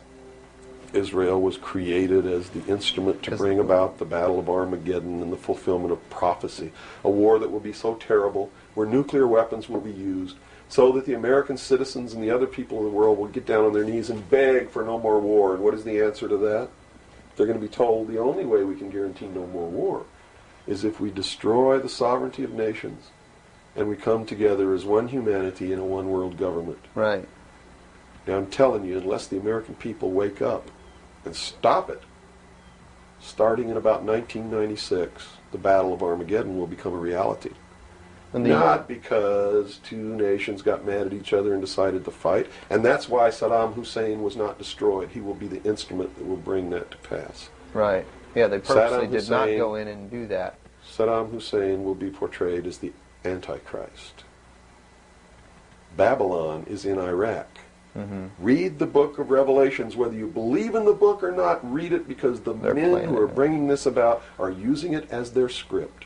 Israel was created as the instrument to bring about the Battle of Armageddon and the fulfillment of prophecy, a war that will be so terrible, where nuclear weapons will be used, so that the American citizens and the other people in the world will get down on their knees and beg for no more war. And what is the answer to that? They're going to be told the only way we can guarantee no more war is if we destroy the sovereignty of nations and we come together as one humanity in a one world government. Right. Now I'm telling you, unless the American people wake up and stop it, starting in about 1996, the Battle of Armageddon will become a reality. Not because two nations got mad at each other and decided to fight, and that's why Saddam Hussein was not destroyed. He will be the instrument that will bring that to pass. Right. Yeah, they purposely did not go in and do that. Saddam Hussein will be portrayed as the Antichrist. Babylon is in Iraq. Read the book of Revelations. Whether you believe in the book or not, read it, because the men who are bringing this about are using it as their script.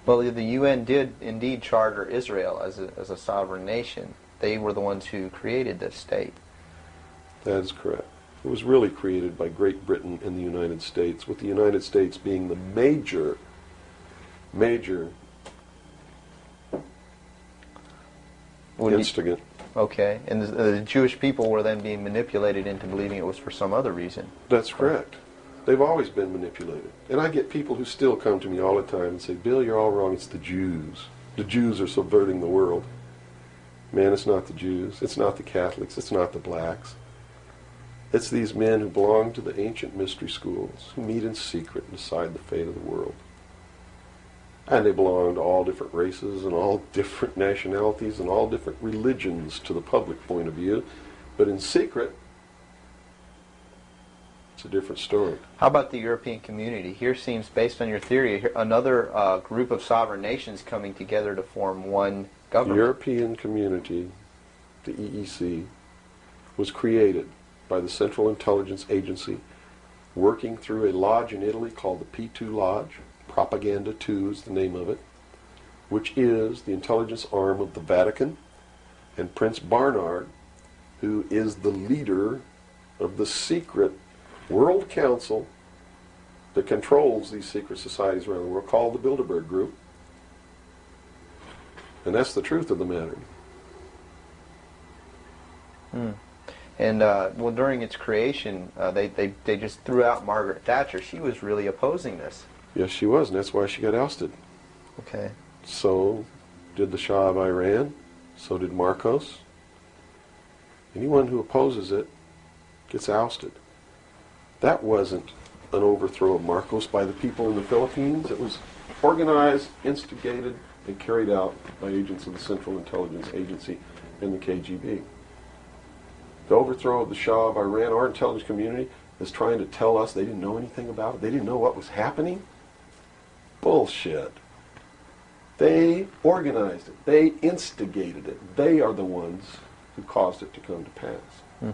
Well, the UN did indeed charter Israel as a sovereign nation. They were the ones who created this state. That is correct. It was really created by Great Britain and the United States, with the United States being the major instigant. Okay, and the Jewish people were then being manipulated into believing it was for some other reason. That's correct. They've always been manipulated. And I get people who still come to me all the time and say, Bill, you're all wrong. It's the Jews. The Jews are subverting the world. Man, it's not the Jews. It's not the Catholics. It's not the blacks. It's these men who belong to the ancient mystery schools, who meet in secret and decide the fate of the world. And they belong to all different races and all different nationalities and all different religions to the public point of view. But in secret, it's a different story. How about the European community? Here seems, based on your theory, another group of sovereign nations coming together to form one government. The European community, the EEC, was created by the Central Intelligence Agency, working through a lodge in Italy called the P2 Lodge. Propaganda 2 is the name of it, which is the intelligence arm of the Vatican. And Prince Bernhard, who is the leader of the secret World Council that controls these secret societies around the world, called the Bilderberg Group. And that's the truth of the matter. And well, during its creation, they just threw out Margaret Thatcher. She was really opposing this. Yes, she was, and that's why she got ousted. Okay. So did the Shah of Iran. So did Marcos. Anyone who opposes it gets ousted. That wasn't an overthrow of Marcos by the people in the Philippines. It was organized, instigated, and carried out by agents of the Central Intelligence Agency and the KGB. The overthrow of the Shah of Iran, our intelligence community is trying to tell us they didn't know anything about it. They didn't know what was happening. Bullshit. They organized it. They instigated it. They are the ones who caused it to come to pass.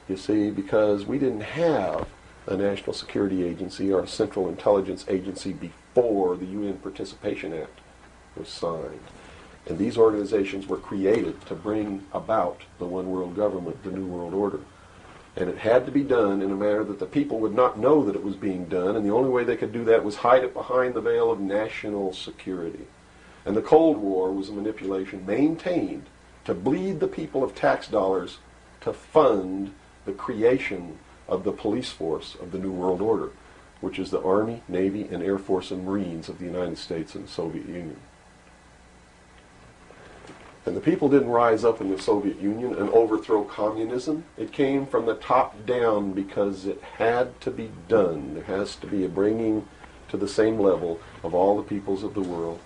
You see, because we didn't have a National Security Agency or a Central Intelligence Agency before the UN Participation Act was signed. And these organizations were created to bring about the one world government, the New World Order. And it had to be done in a manner that the people would not know that it was being done, and the only way they could do that was hide it behind the veil of national security. And the Cold War was a manipulation maintained to bleed the people of tax dollars to fund the creation of the police force of the New World Order, which is the Army, Navy, and Air Force and Marines of the United States and the Soviet Union. And the people didn't rise up in the Soviet Union and overthrow communism. It came from the top down because it had to be done. There has to be a bringing to the same level of all the peoples of the world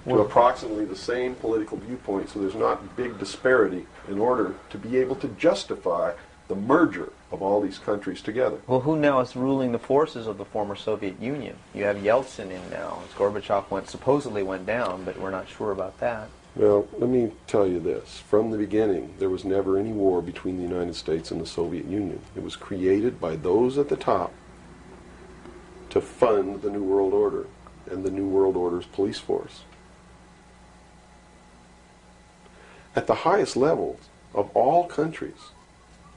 to approximately the same political viewpoint, so there's not big disparity in order to be able to justify the merger of all these countries together. Well, who now is ruling the forces of the former Soviet Union? You have Yeltsin in now. Gorbachev supposedly went down, but we're not sure about that. Well, let me tell you this. From the beginning, there was never any war between the United States and the Soviet Union. It was created by those at the top to fund the New World Order and the New World Order's police force. At the highest levels of all countries,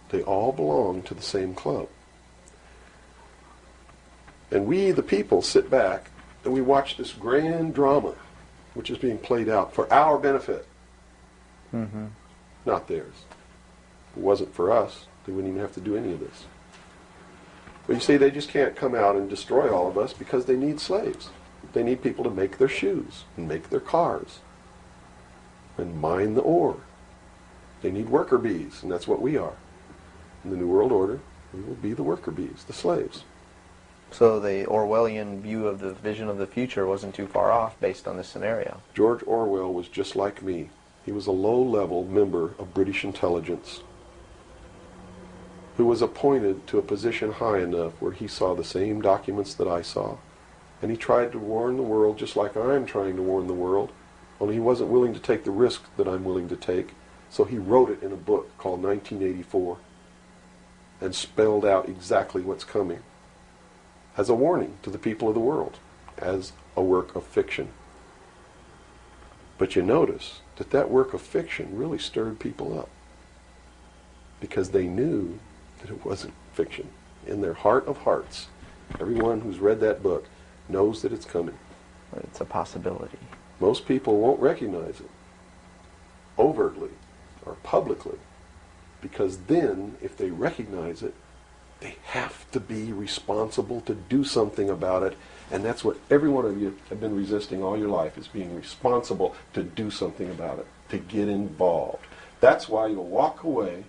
they all belong to the same club. And we, the people, sit back and we watch this grand drama which is being played out for our benefit, not theirs. If it wasn't for us, they wouldn't even have to do any of this. But you see, they just can't come out and destroy all of us because they need slaves. They need people to make their shoes and make their cars and mine the ore. They need worker bees, and that's what we are. In the New World Order, we will be the worker bees, the slaves. So the Orwellian view of the vision of the future wasn't too far off based on this scenario. George Orwell was just like me. He was a low-level member of British intelligence who was appointed to a position high enough where he saw the same documents that I saw. And he tried to warn the world just like I'm trying to warn the world, only he wasn't willing to take the risk that I'm willing to take. So he wrote it in a book called 1984 and spelled out exactly what's coming as a warning to the people of the world, as a work of fiction. But you notice that that work of fiction really stirred people up because they knew that it wasn't fiction. In their heart of hearts, everyone who's read that book knows that it's coming. It's a possibility. Most people won't recognize it overtly or publicly, because then, if they recognize it, they have to be responsible to do something about it, and that's what every one of you have been resisting all your life, is being responsible to do something about it, to get involved. That's why you'll walk away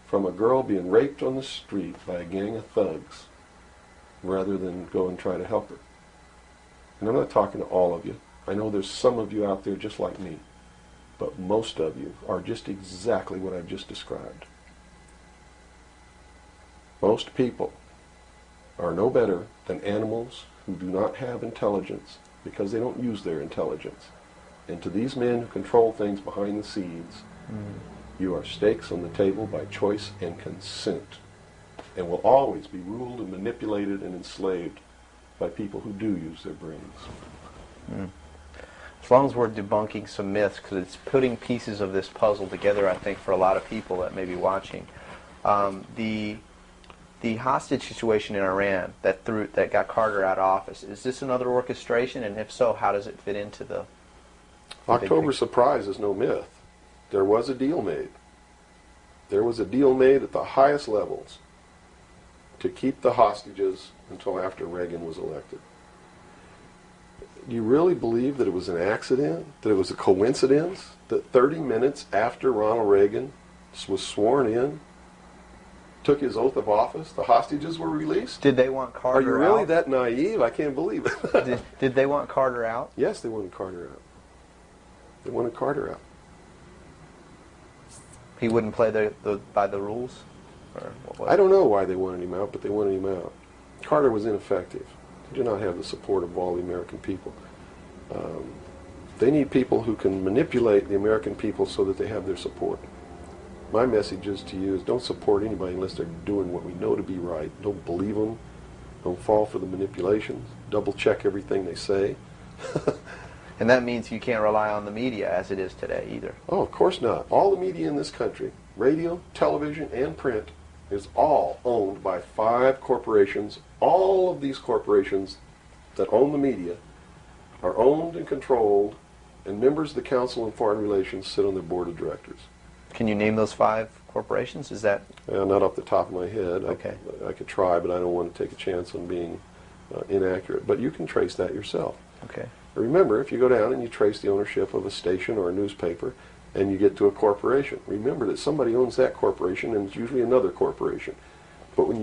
from a girl being raped on the street by a gang of thugs rather than go and try to help her. And I'm not talking to all of you. I know there's some of you out there just like me. But most of you are just exactly what I've just described. Most people are no better than animals who do not have intelligence because they don't use their intelligence. And to these men who control things behind the scenes, you are stakes on the table by choice and consent, and will always be ruled and manipulated and enslaved by people who do use their brains. As long as we're debunking some myths, because it's putting pieces of this puzzle together, I think, for a lot of people that may be watching. The hostage situation in Iran that got Carter out of office, is this another orchestration? And if so, how does it fit into the October surprise is no myth. There was a deal made. There was a deal made at the highest levels to keep the hostages until after Reagan was elected. Do you really believe that it was an accident, that it was a coincidence, that 30 minutes after Ronald Reagan was sworn in, took his oath of office, the hostages were released? Did they want Carter out? Are you really that naive? I can't believe it. Did they want Carter out? Yes, they wanted Carter out. They wanted Carter out. He wouldn't play by the rules? Or what? I don't know why they wanted him out, but they wanted him out. Carter was ineffective. He did not have the support of all the American people. They need people who can manipulate the American people so that they have their support. My message is to you is don't support anybody unless they're doing what we know to be right. Don't believe them. Don't fall for the manipulations. Double check everything they say. And that means you can't rely on the media as it is today either. Oh, of course not. All the media in this country radio, television, and print is all owned by 5 corporations. All of these corporations that own the media are owned and controlled, and members of the Council on Foreign Relations sit on their board of directors. Can you name those 5 corporations? Is that Not off the top of my head. Okay. I could try, but I don't want to take a chance on being inaccurate. But you can trace that yourself. okay? Remember, if you go down and you trace the ownership of a station or a newspaper, and you get to a corporation, remember that somebody owns that corporation, and it's usually another corporation. But when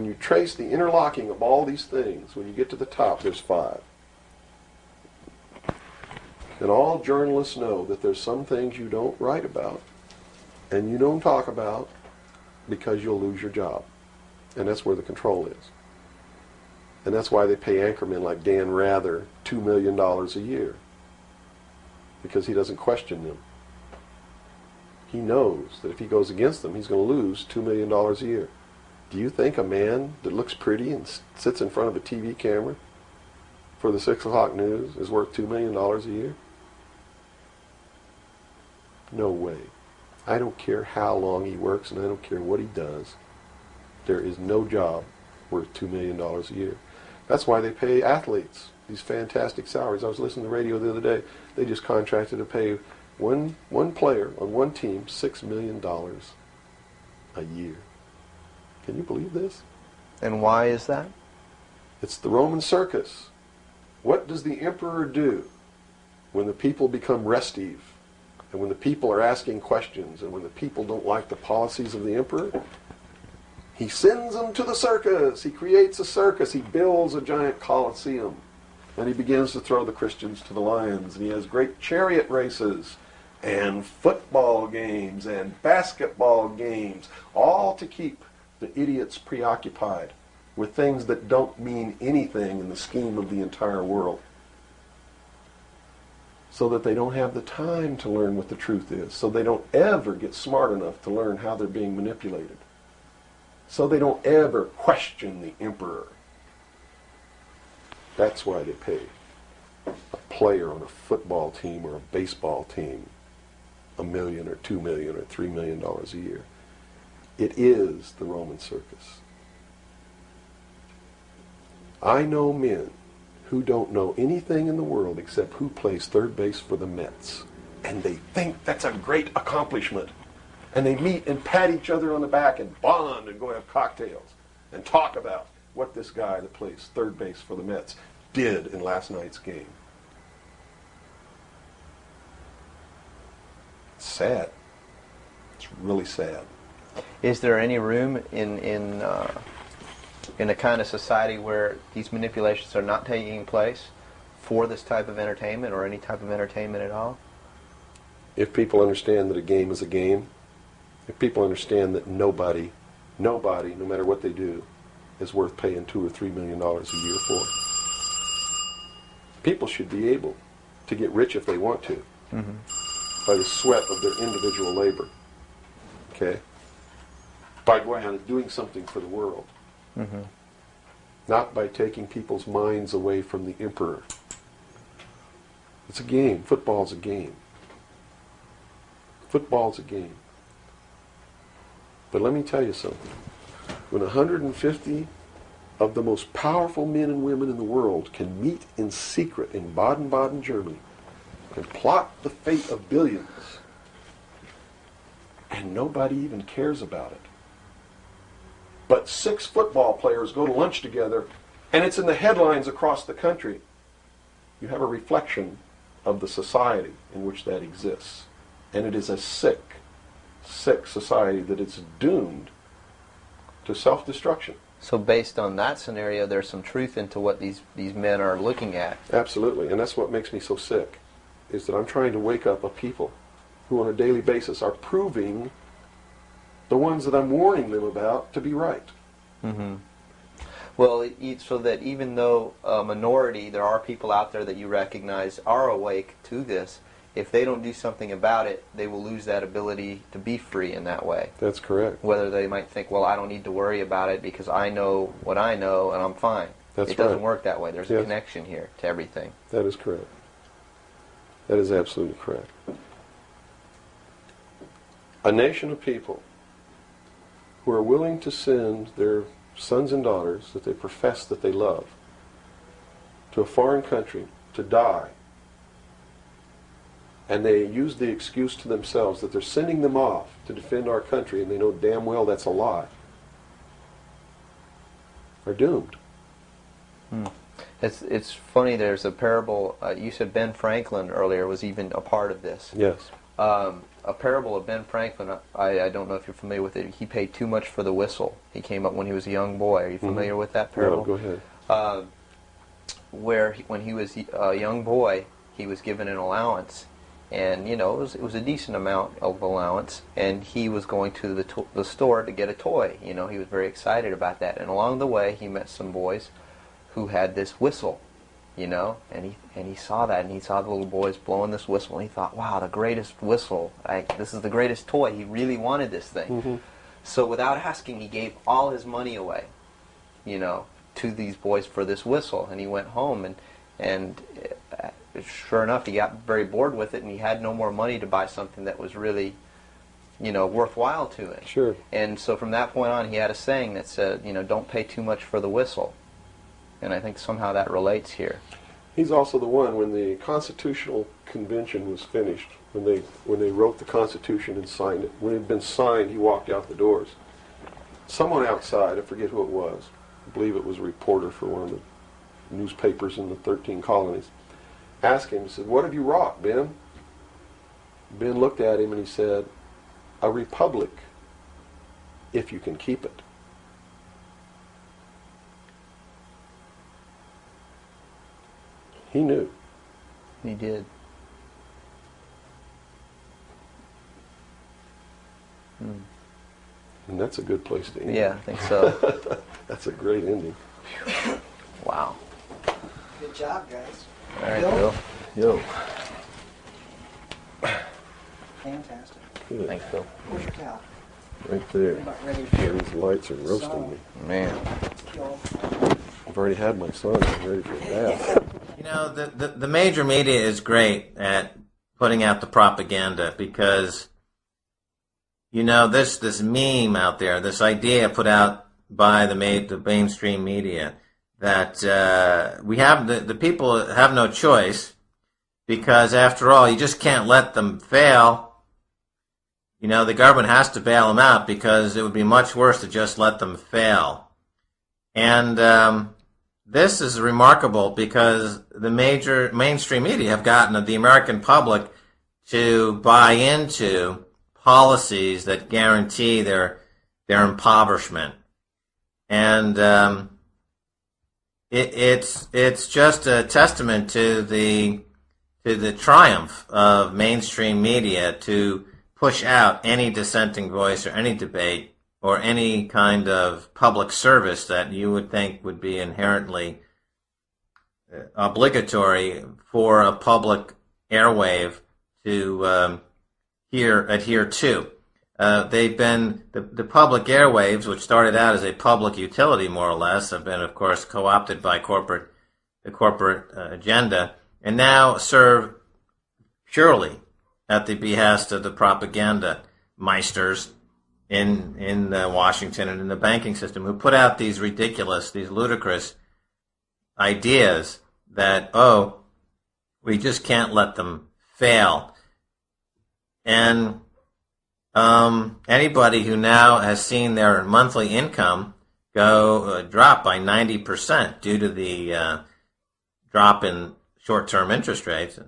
you trace the interlocking of all these things, when you get to the top, there's 5. And all journalists know that there's some things you don't write about and you don't talk about because you'll lose your job. And that's where the control is. And that's why they pay anchormen like Dan Rather $2 million a year, because he doesn't question them. He knows that if he goes against them, he's going to lose $2 million a year. Do you think a man that looks pretty and sits in front of a TV camera for the 6 o'clock news is worth $2 million a year? No way. I don't care how long he works, and I don't care what he does. There is no job worth $2 million a year. That's why they pay athletes these fantastic salaries. I was listening to the radio the other day. They just contracted to pay one player on one team $6 million a year. Can you believe this? And why is that? It's the Roman circus. What does the emperor do when the people become restive, and when the people are asking questions, and when the people don't like the policies of the emperor? He sends them to the circus. He creates a circus. He builds a giant coliseum. And he begins to throw the Christians to the lions. And he has great chariot races and football games and basketball games, all to keep the idiots preoccupied with things that don't mean anything in the scheme of the entire world, so that they don't have the time to learn what the truth is, so they don't ever get smart enough to learn how they're being manipulated, so they don't ever question the emperor. That's why they pay a player on a football team or a baseball team $1 million or $2 million or $3 million a year. It is the Roman circus. I know men who don't know anything in the world except who plays third base for the Mets. And they think that's a great accomplishment. And they meet and pat each other on the back and bond and go have cocktails and talk about what this guy that plays third base for the Mets did in last night's game. It's sad. It's really sad. Is there any room in a kind of society where these manipulations are not taking place for this type of entertainment, or any type of entertainment at all? If people understand that a game is a game, if people understand that nobody, no matter what they do, is worth paying $2 or $3 million a year for, people should be able to get rich if they want to, by the sweat of their individual labor. Okay? By going out and doing something for the world. Not by taking people's minds away from the emperor. It's a game. Football's a game. Football's a game. But let me tell you something. When 150 of the most powerful men and women in the world can meet in secret in Baden-Baden, Germany, and plot the fate of billions, and nobody even cares about it, but 6 football players go to lunch together, and it's in the headlines across the country, you have a reflection of the society in which that exists. And it is a sick society that is doomed to self-destruction. So based on that scenario, there's some truth into what these men are looking at. Absolutely, and that's what makes me so sick, is that I'm trying to wake up a people who on a daily basis are proving the ones that I'm warning them about to be right. Well, so that even though a minority, there are people out there that you recognize are awake to this, if they don't do something about it, they will lose that ability to be free in that way. That's correct. Whether they might think, well, I don't need to worry about it because I know what I know and I'm fine. That's It doesn't right. work that way. There's a Yes. connection here to everything. That is correct. That is absolutely correct. A nation of people who are willing to send their sons and daughters that they profess that they love to a foreign country to die, and they use the excuse to themselves that they're sending them off to defend our country, and they know damn well that's a lie, are doomed. It's funny. There's a parable. You said Ben Franklin earlier was even a part of this. Yes. A parable of Ben Franklin. I don't know if you're familiar with it. He paid too much for the whistle. He came up when he was a young boy. Are you familiar with that parable? No, go ahead. When he was a young boy, he was given an allowance, and it was a decent amount of allowance, and he was going to the store to get a toy. He was very excited about that, and along the way he met some boys who had this whistle, and he saw that, and he saw the little boys blowing this whistle, and he thought, wow, the greatest whistle, this is the greatest toy. He really wanted this thing. So without asking, he gave all his money away, to these boys for this whistle, and he went home, and sure enough, he got very bored with it, and he had no more money to buy something that was really, worthwhile to him. Sure. And so from that point on, he had a saying that said, don't pay too much for the whistle. And I think somehow that relates here. He's also the one, when the Constitutional Convention was finished, when they wrote the Constitution and signed it, when it had been signed, he walked out the doors. Someone outside, I forget who it was, I believe it was a reporter for one of the newspapers in the 13 colonies, asked him, he said, "What have you wrought, Ben?" Ben looked at him and he said, "A republic, if you can keep it." He knew. He did. And that's a good place to end. Yeah, I think so. That's a great ending. Wow. Good job, guys. All right, Bill? Bill. Yo. Fantastic. Good. Thanks, Bill. Where's your towel? Right there. I'm about ready Yeah, to these lights are roasting me. Man. kill. I've already had my son. I'm ready for a bath. The major media is great at putting out the propaganda because, this meme out there, this idea put out by the mainstream media that we have the people have no choice because, after all, you just can't let them fail. The government has to bail them out because it would be much worse to just let them fail. And this is remarkable because the major mainstream media have gotten the American public to buy into policies that guarantee their impoverishment, and it's just a testament to the triumph of mainstream media to push out any dissenting voice or any debate or any kind of public service that you would think would be inherently obligatory for a public airwave to adhere to. They've been, the public airwaves, which started out as a public utility more or less, have been, of course, co-opted by the corporate agenda, and now serve purely at the behest of the propaganda meisters in Washington and in the banking system, who put out these ridiculous, these ludicrous ideas that, we just can't let them fail. And anybody who now has seen their monthly income drop by 90% due to the drop in short-term interest rates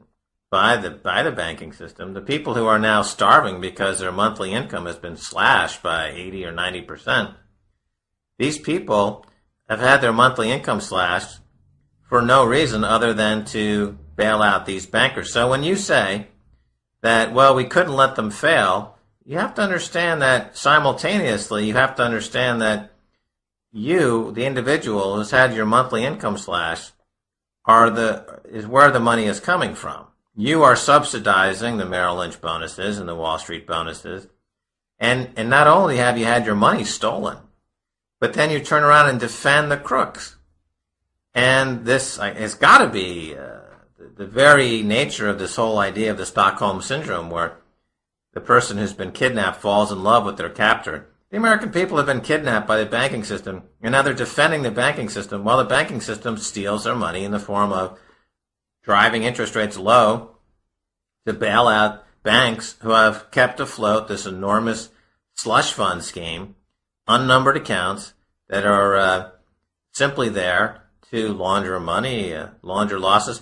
by the banking system, the people who are now starving because their monthly income has been slashed by 80 or 90%, these people have had their monthly income slashed for no reason other than to bail out these bankers. So when you say that, well, we couldn't let them fail, you have to understand that simultaneously you have to understand that you, the individual who's had your monthly income slashed, is where the money is coming from. You are subsidizing the Merrill Lynch bonuses and the Wall Street bonuses. And not only have you had your money stolen, but then you turn around and defend the crooks. And this has got to be the very nature of this whole idea of the Stockholm Syndrome, where the person who's been kidnapped falls in love with their captor. The American people have been kidnapped by the banking system, and now they're defending the banking system while the banking system steals their money in the form of driving interest rates low to bail out banks who have kept afloat this enormous slush fund scheme, unnumbered accounts that are simply there to launder money, launder losses.